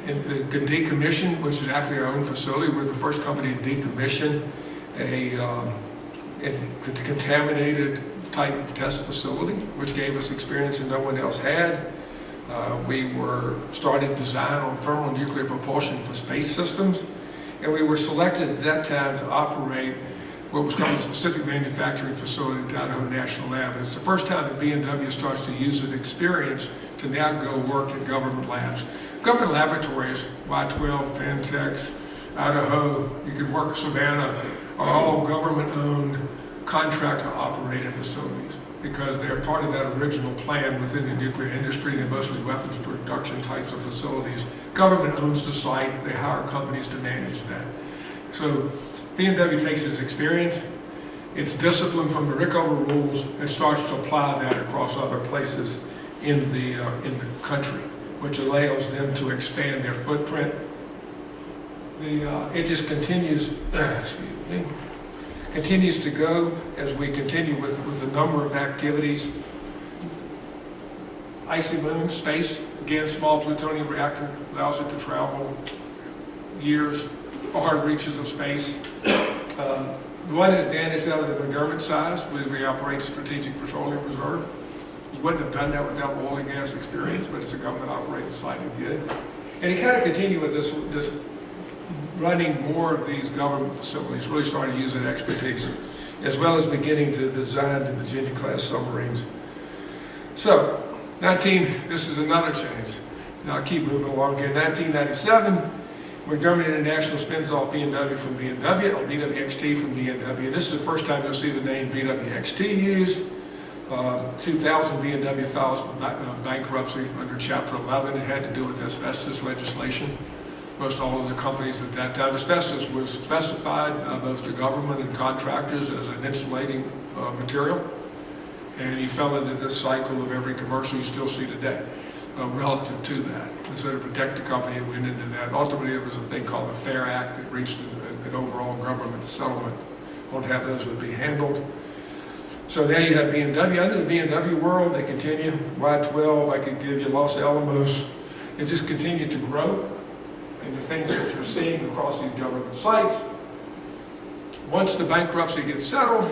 And the decommission, which is actually our own facility, we're the first company to decommission a contaminated type of test facility, which gave us experience that no one else had. We started design on thermal nuclear propulsion for space systems, and we were selected at that time to operate what was called a specific manufacturing facility at Idaho National Lab. And it's the first time that BMW starts to use its experience to now go work at government labs. Government laboratories, Y-12, Pentex, Idaho, you can work at Savannah, are all government-owned, contractor-operated facilities because they're part of that original plan within the nuclear industry. They're mostly weapons production types of facilities. Government owns the site. They hire companies to manage that. So BMW takes its experience, its discipline from the Rickover rules, and starts to apply that across other places in the country, which allows them to expand their footprint. It just continues, continues to go as we continue with a number of activities. Icy moon, space, again, small plutonium reactor, allows it to travel years, far reaches of space. The one advantage out of the McDermott size, we operate Strategic Petroleum Reserve. You wouldn't have done that without oil and gas experience, but it's a government-operated site and did. And he kind of continued with this running more of these government facilities, really started using expertise, as well as beginning to design the Virginia-class submarines. So, this is another change. Now I'll keep moving along here. 1997, McDermott International spins off BMW from BMW, or BWXT from BMW. This is the first time you'll see the name BWXT used. 2000, BMW files for bankruptcy under Chapter 11. It had to do with asbestos legislation. Most all of the companies at that time, asbestos was specified both to government and contractors as an insulating material. And he fell into this cycle of every commercial you still see today relative to that. And so to protect the company, it went into that. Ultimately, there was a thing called the FAIR Act that reached an overall government settlement on how those would be handled. So now you have BMW. Under the BMW world, they continue. Y12, I could give you Los Alamos. It just continued to grow. And the things that you're seeing across these government sites. Once the bankruptcy gets settled,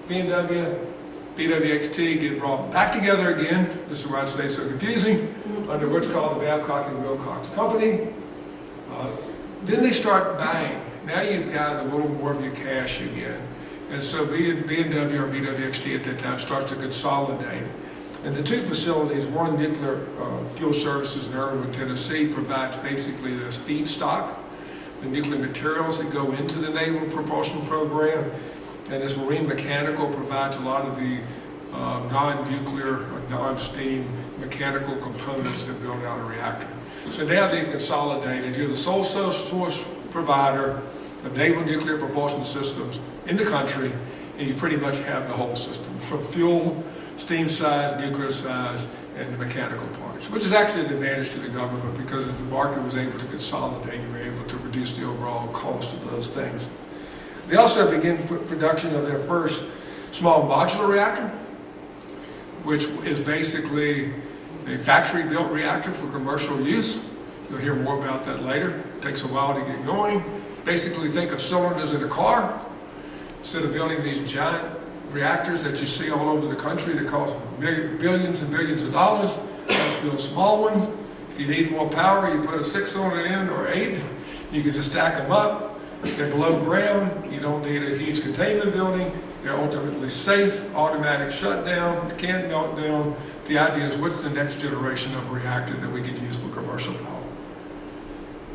BMW, BWXT get brought back together again. This is why I say it's so confusing. Under what's called the Babcock and Wilcox Company. Then they start buying. Now you've got a little more of your cash again. And so BMW or BWXT at that time starts to consolidate. And the two facilities, one Nuclear Fuel Services in Irwin, Tennessee, provides basically this feedstock, the nuclear materials that go into the Naval Propulsion Program. And this Marine Mechanical provides a lot of the non-nuclear or non-steam mechanical components that build out a reactor. So now they've consolidated. You're the sole source provider of naval nuclear propulsion systems in the country, and you pretty much have the whole system, from fuel, steam size, nuclear size, and the mechanical parts, which is actually an advantage to the government because as the market was able to consolidate, you were able to reduce the overall cost of those things. They also began production of their first small modular reactor, which is basically a factory-built reactor for commercial use. You'll hear more about that later. It takes a while to get going. Basically, think of cylinders in a car. Instead of building these giant reactors that you see all over the country that cost billions and billions of dollars, let's build small ones. If you need more power, you put a 6-cylinder in or 8. You can just stack them up. They're below ground. You don't need a huge containment building. They're ultimately safe, automatic shutdown, can't melt down. The idea is what's the next generation of reactor that we could use for commercial power.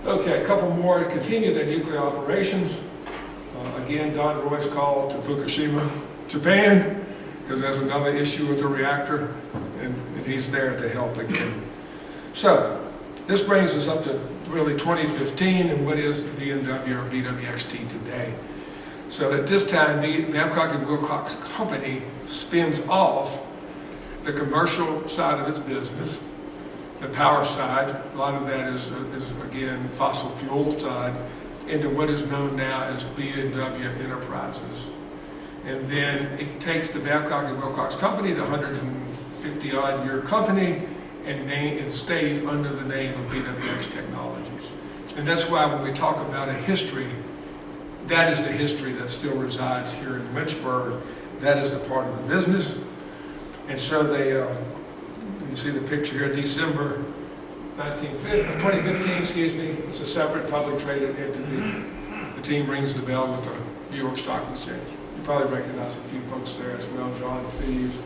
Okay, a couple more to continue their nuclear operations. Again, Don Roy's call to Fukushima, Japan, because there's another issue with the reactor, and he's there to help again. So, this brings us up to really 2015 and what is the BMW or BWXT today. So at this time, the Babcock and Wilcox Company spins off the commercial side of its business, the power side, a lot of that is again, fossil fuel side, into what is known now as BMW Enterprises. And then it takes the Babcock and Wilcox Company, the 150-odd-year company, and it stays under the name of BWX Technologies. And that's why when we talk about a history, that is the history that still resides here in Lynchburg. That is the part of the business. And so they, you see the picture here, December 2015, excuse me, it's a separate public traded entity. The team rings the bell with the New York Stock Exchange. You probably recognize a few folks there as well, John Fees,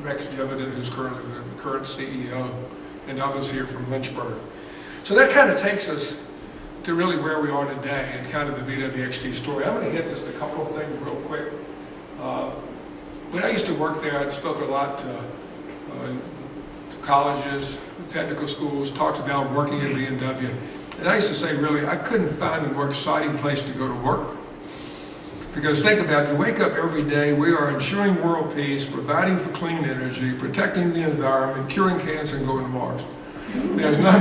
Rex Jeviden, who's currently the current CEO, and others here from Lynchburg. So that kind of takes us to really where we are today and kind of the BWXT story. I'm going to hit just a couple of things real quick. When I used to work there, I spoke a lot to colleges, technical schools, talked about working at BMW. And I used to say, really, I couldn't find a more exciting place to go to work. Because think about it, you wake up every day, we are ensuring world peace, providing for clean energy, protecting the environment, curing cancer, and going to Mars. There's not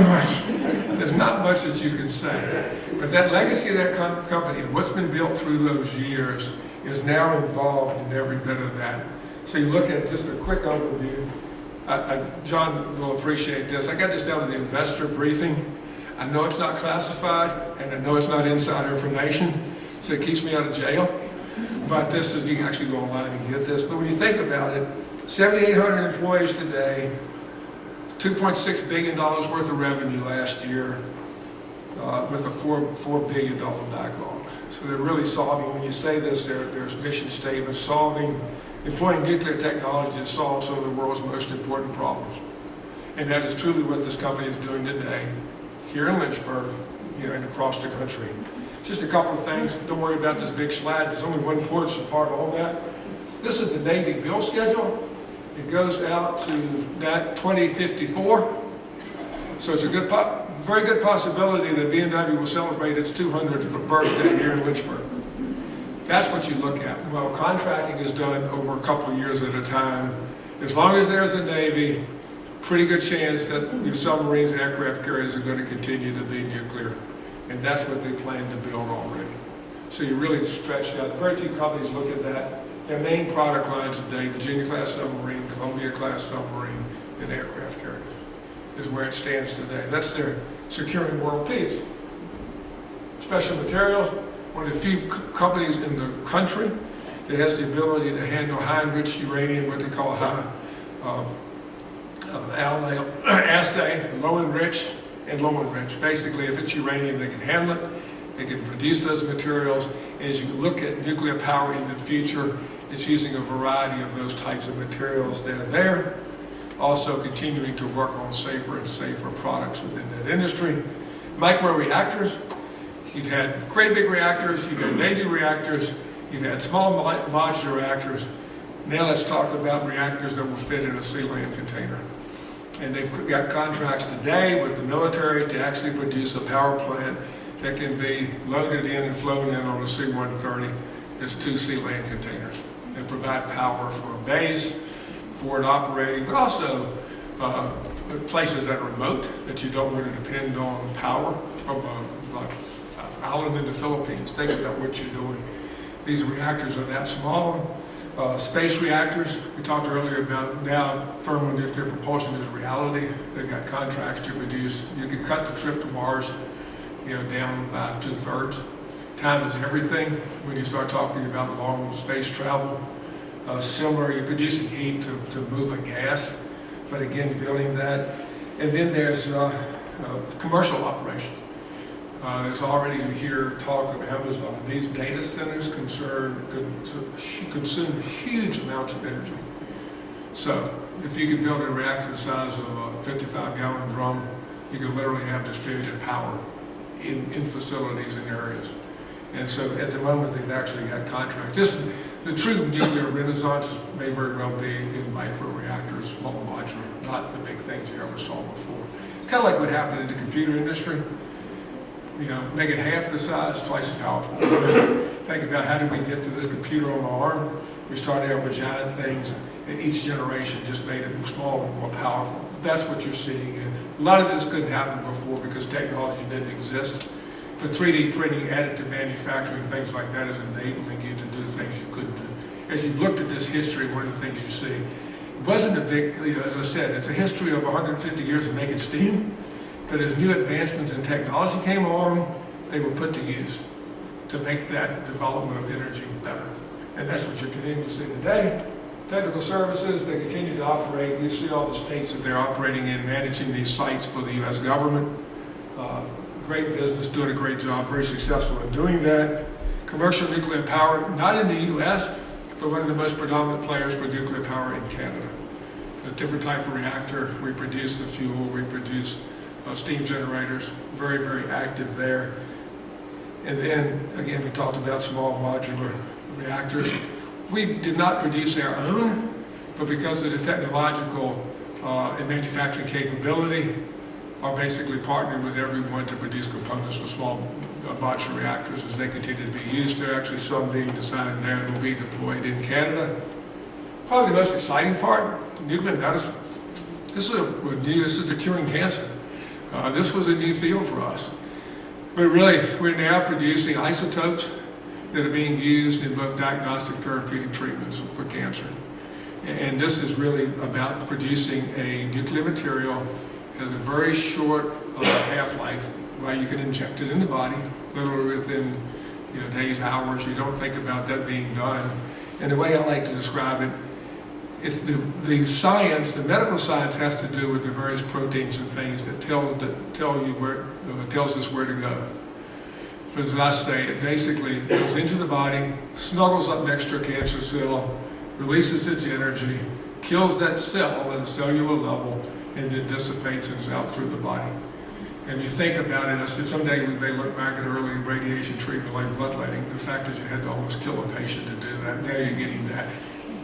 much that you can say. But that legacy of that company and what's been built through those years is now involved in every bit of that. So you look at just a quick overview. John will appreciate this. I got this out of the investor briefing. I know it's not classified, and I know it's not insider information, so it keeps me out of jail. But this is, you can actually go online and get this. But when you think about it, 7,800 employees today, $2.6 billion worth of revenue last year, with a $4 billion backlog. So they're really solving, when you say this, there's mission statements, employing nuclear technology to solve some of the world's most important problems. And that is truly what this company is doing today, here in Lynchburg, and across the country. Just a couple of things. Don't worry about this big slide. There's only one portion part of all that. This is the Navy build schedule. It goes out to that 2054. So it's a very good possibility that BMW will celebrate its 200th birthday here in Lynchburg. That's what you look at. Well, contracting is done over a couple of years at a time. As long as there's a Navy, pretty good chance that your submarines and aircraft carriers are going to continue to be nuclear. And that's what they plan to build already. So you really stretch out. Very few companies look at that. Their main product lines today, Virginia-class submarine, Columbia-class submarine, and aircraft carriers, is where it stands today. That's their securing world peace. Special materials, one of the few companies in the country that has the ability to handle high enriched uranium, what they call high assay, low enriched, and low enriched. Basically, if it's uranium, they can handle it, they can produce those materials, and as you look at nuclear power in the future, it's using a variety of those types of materials that are there, also continuing to work on safer and safer products within that industry. Micro-reactors, you've had great big reactors, you've had Navy reactors, you've had small modular reactors. Now let's talk about reactors that will fit in a sea-land container. And they've got contracts today with the military to actually produce a power plant that can be loaded in and flown in on a C-130 as 2 sea-land containers and provide power for a base, for it operating, but also places that are remote, that you don't want to depend on power from like an island in the Philippines. Think about what you're doing. These reactors are that small. Space reactors, we talked earlier about now thermonuclear propulsion is reality. They've got contracts to produce. You can cut the trip to Mars, down by 2/3. Time is everything when you start talking about long space travel. Similar, you're producing heat to move a gas, but again, building that. And then there's commercial operations. There's already here talk of Amazon. These data centers consume huge amounts of energy. So if you could build a reactor the size of a 55-gallon drum, you could literally have distributed power in facilities and areas. And so at the moment, they've actually got contracts. The true nuclear renaissance may very well be in micro-reactors, small modular, not the big things you ever saw before. It's kind of like what happened in the computer industry. Make it half the size, twice as powerful. Think about how did we get to this computer on our arm? We started out with giant things, and each generation just made it smaller and more powerful. That's what you're seeing. And a lot of this couldn't happen before because technology didn't exist. But 3D printing, additive manufacturing, things like that is enabling you to do things you couldn't do. As you've looked at this history, one of the things you see, it wasn't a big, as I said, it's a history of 150 years of making steam. But as new advancements in technology came along, they were put to use to make that development of energy better. And that's what you're continuing to see today. Technical services, they continue to operate. You see all the states that they're operating in, managing these sites for the U.S. government. Great business, doing a great job, very successful in doing that. Commercial nuclear power, not in the U.S., but one of the most predominant players for nuclear power in Canada. A different type of reactor. We produce the fuel, we produce steam generators, very, very active there. And then, again, we talked about small modular reactors. We did not produce our own, but because of the technological and manufacturing capability, are basically partnered with everyone to produce components for small modular reactors as they continue to be used. There are actually some being designed there that will be deployed in Canada. Probably the most exciting part, nuclear medicine. This is the curing cancer. This was a new field for us. But really, we're now producing isotopes that are being used in both diagnostic therapeutic treatments for cancer. And this is really about producing a nuclear material that has a very short half-life, where you can inject it in the body, literally within days, hours. You don't think about that being done. And the way I like to describe it, it's the science, the medical science has to do with the various proteins and things that tells us where to go. But as I say, it basically goes into the body, snuggles up next to a cancer cell, releases its energy, kills that cell at a cellular level, and then dissipates and is out through the body. And you think about it, I said someday we may look back at early radiation treatment like bloodletting. The fact is you had to almost kill a patient to do that. Now you're getting that.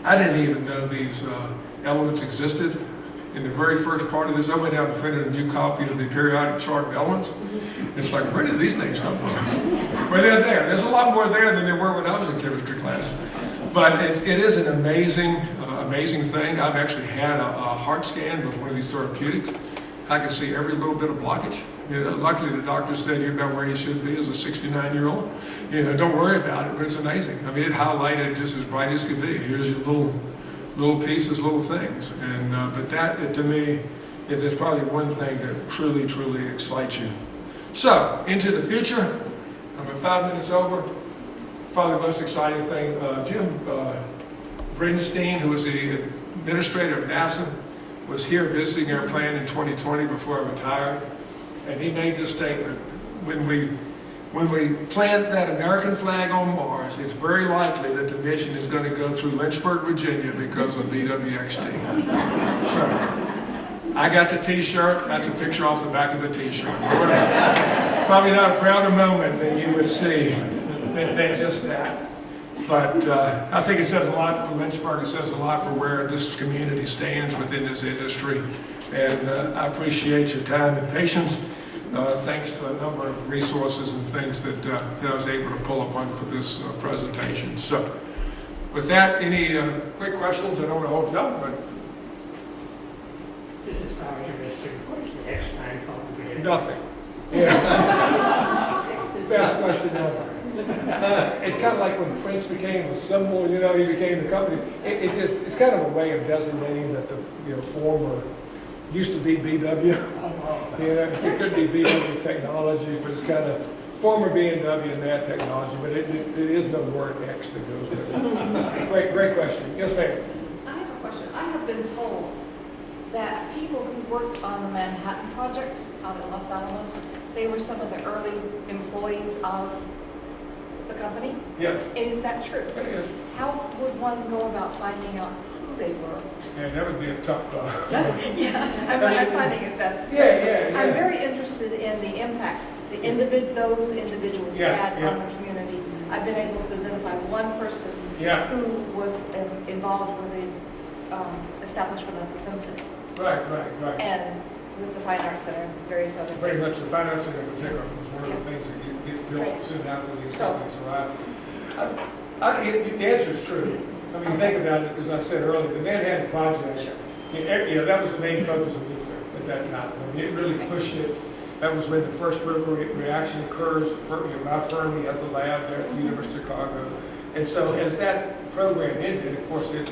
I didn't even know these elements existed in the very first part of this, I went out and printed a new copy of the periodic chart of elements. It's like, where did these things come from? But they're there. There's a lot more there than there were when I was in chemistry class. But it is an amazing, amazing thing. I've actually had a heart scan with one of these therapeutics. I can see every little bit of blockage. You know, luckily, the doctor said you're about where you should be as a 69-year-old. You know, don't worry about it, but it's amazing. I mean, it highlighted just as bright as could be. Here's your little pieces, little things. And but that, to me, is probably one thing that truly, truly excites you. So, into the future. I'm at 5 minutes over. Probably the most exciting thing, Jim Bridenstine, who was the administrator of NASA, was here visiting our plant in 2020 before I retired. And he made this statement: when we plant that American flag on Mars, it's very likely that the mission is going to go through Lynchburg, Virginia, because of BWXT. So, I got the T-shirt. That's a picture off the back of the T-shirt. Probably not a prouder moment than you would see than just that. But I think it says a lot for Lynchburg. It says a lot for where this community stands within this industry. And I appreciate your time and patience. Thanks to a number of resources and things that I was able to pull upon for this presentation. So, with that, any quick questions? I don't want to hold you up, but this is probably interesting. What's the next time probably? nothing. Yeah. Best question ever. It's kind of like when Prince became a symbol. You know, he became the company. It's kind of a way of designating that the former used to be BW. You know, it could be BW Technology, but it's kind of former B&W and that technology, but it is no word X that goes with it. Great question. Yes, ma'am. I have a question. I have been told that people who worked on the Manhattan Project out in Los Alamos, they were some of the early employees of the company. Yes. Is that true? Yes. How would one go about finding out who they were? Yeah, that would be a tough. Yeah, I'm finding it. Yeah. I'm very interested in the impact those individuals had on the community. I've been able to identify one person who was involved with the establishment of the symphony. Right. And with the Fine Arts Center and various other things. Very much the Fine Arts Center in particular was one of the things that gets built soon after the assembly. So the answer is true. I mean, think about it, as I said earlier, the Manhattan Project, that was the main focus of nuclear at that time. I mean, it really pushed it. That was when the first critical reaction occurs. My firm, we had the lab there at the University of Chicago. And so as that program ended, of course, it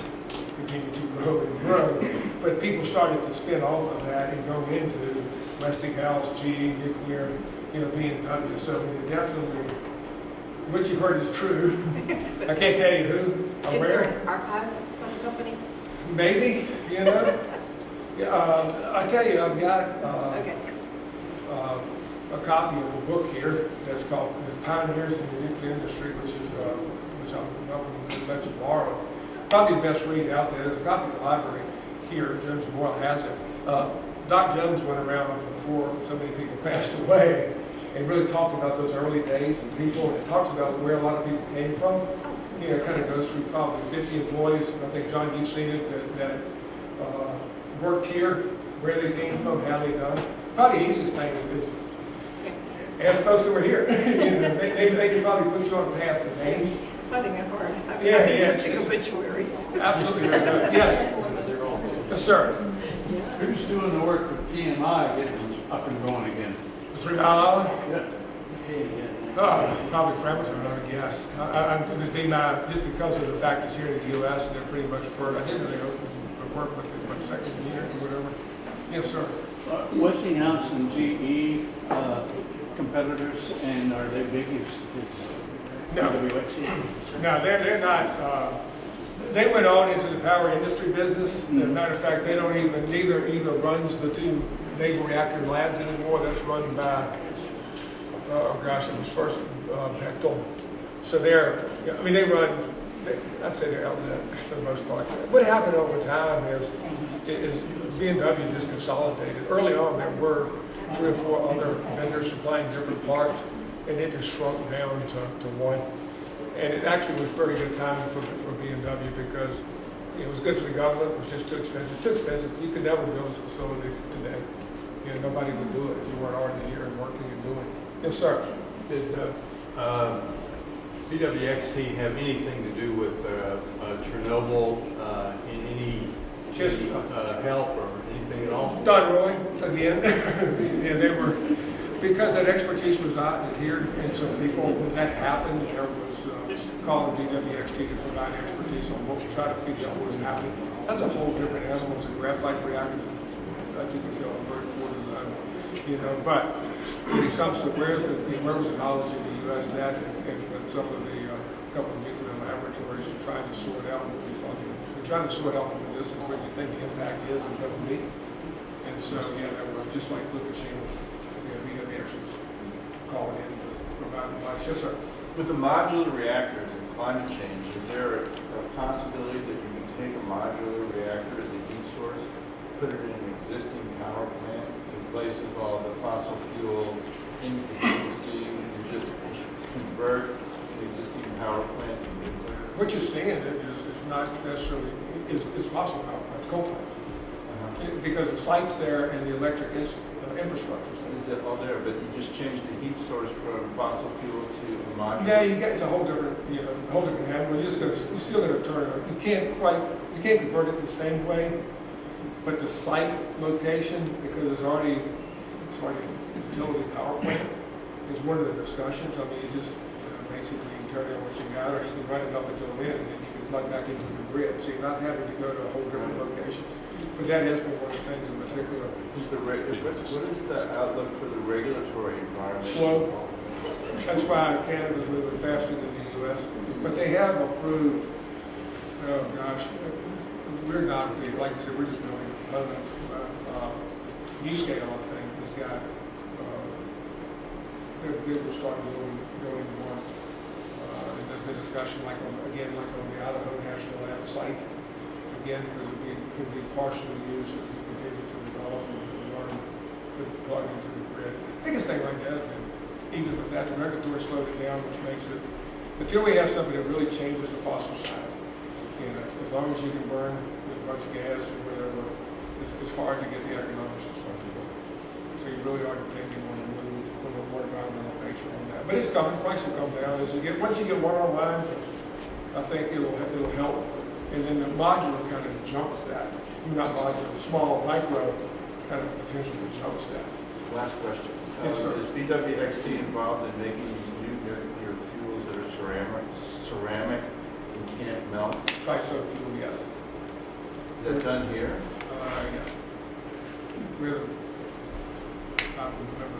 continued to grow and grow. But people started to spin off of that and go into Westinghouse, GE, nuclear, B&W. So it definitely, what you've heard is true. I can't tell you who. Is there an archive of the company? Maybe, I tell you, I've got a copy of a book here that's called Pioneers in the Nuclear Industry, which I'm welcome to let you borrow. Probably the best read out there. There's a copy of the library here. Jones Memorial has it. Doc Jones went around before so many people passed away and really talked about those early days and people, and it talks about where a lot of people came from. It kind of goes through probably 50 employees. I think, John, you've seen it, that worked here, where they came from, how they done. Probably the easiest thing is ask folks that were here. They can probably put you on a path. Finding it hard. I've Yeah, been searching obituaries. Absolutely. Yes. Yes, sir. Who's doing the work with PMI getting up and going again? 3 Mile Island? Yeah. Probably Framingham, I guess. I'm going to be just because of the fact it's here in the U.S. and they're pretty much I didn't really work with it for the second year or whatever. Yes, sir. Westinghouse and GE competitors, and are they big as No. BWXT? No, they're not. They went on into the power industry business. As a matter of fact, they don't neither runs the 2 naval reactor labs anymore. That's run by, it was first Bechtel. So they run, I'd say they're outlet for the most part. What happened over time is B&W just consolidated. Early on, there were 3 or 4 other vendors supplying different parts, and it just shrunk down to one. And it actually was very good timing for B&W because it was good for the government, it was just too expensive. Too expensive. You could never build this facility today. You know, nobody would do it if you weren't already here and working and doing it. Yes, sir. Did BWXT have anything to do with Chernobyl in any Just help or anything at all? Not really, again. And they were, because that expertise was not adhered in some people, when that happened, there was called the BWXT to provide expertise on what we try to figure out what was happening. That's a whole different animal. It's a graphite reactor. I think you can tell very important to them, you know, but when it comes to where was the knowledge in the U.S. that and some of the couple of nuclear laboratories are trying to sort out what we thought they're trying to sort out from a distance where you think the impact is and what it will be. And so, yeah, that was just like Fukushima, BWX was calling in to provide advice. Yes, sir. With the modular reactors and climate change, is there a possibility that you can take a modular reactor as a heat source, put it in an existing power plant, replace all the fossil fuel infancy, and just convert the existing power plant to nuclear? What you're saying is not necessarily, it's fossil power plants, coal plants. Because the site's there and the electric infrastructure. Is it all there, but you just change the heat source from fossil fuel to a modular? Yeah, it's a whole different, whole different animal. You're still going to turn it. You can't convert it the same way, but the site location, because it's already a utility power plant, is one of the discussions. I mean, you just basically you turn on what you got, or you can run it up until then, and then you can plug back into the grid. So you're not having to go to a whole different location. But that has been one of the things in particular. What is the outlook for the regulatory environment? Slow. That's why Canada's moving faster than the U.S. But they have approved, oh gosh, we're not, like I said, we're just building components. U-scale, I think, has got, they will start going more. And there's been discussion, like on the Idaho National Lab site, again, because it could be partially used as we continue to develop and learn to plug into the grid. Biggest thing like that has been, even with that, the regulatory slowed it down, which makes it, until we have something that really changes the fossil side, as long as you can burn with a bunch of gas or whatever, it's hard to get the economics to start to work. So you really are depending on the move from a more environmental nature on that. But it's coming, price will come down as once you get one online, I think it'll help. And then the modular kind of jumps that. Not modular, small, micro kind of potentially jumps that. Last question. Yes, sir. Is BWXT involved in making these new nuclear fuels that are ceramic and can't melt? Triso fuel, yes. Is that done here? Yeah. I remember,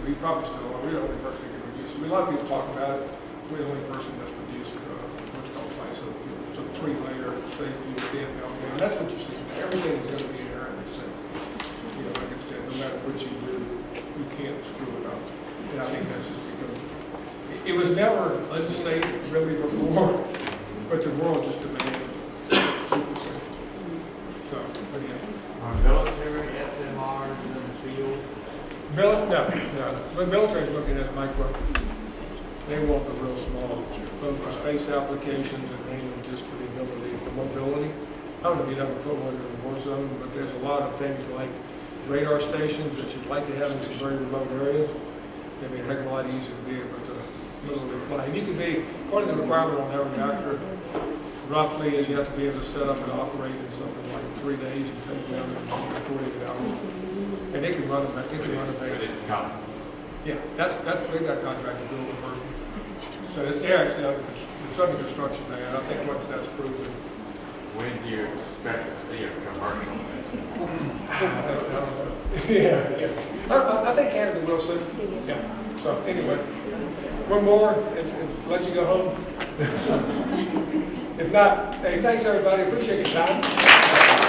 we probably still are. We're the only person that can produce it. A lot of people talk about it. We're the only person that's produced what's called triso fuel. So 3-layer safe fuel can't melt. And that's what you see. Everything is going to be inherently safe. Like I said, no matter what you do, you can't screw it up. And I think that's just because it was never legislated really before, but the world just demanded super safe. So, but yeah. Are military SMRs in the field? No. But military is looking at micro. They want the real small, both for space applications and mainly just for the ability for mobility. I don't know if you'd ever put one in a war zone, but there's a lot of things like radar stations that you'd like to have in some very remote areas. It'd be a heck of a lot easier to be able to literally fly. And you can be, according to the requirement on every reactor, roughly is you have to be able to set up and operate in something like 3 days and take down in 48 hours. And they can run it back. They can run it back. Yeah, that's they got contract to build the first. So they're actually it's under construction there. And I think once that's proven. When do you expect to see a commercial? I think Canada will soon. Yeah. So anyway, one more and let you go home. If not, hey, thanks everybody. Appreciate your time.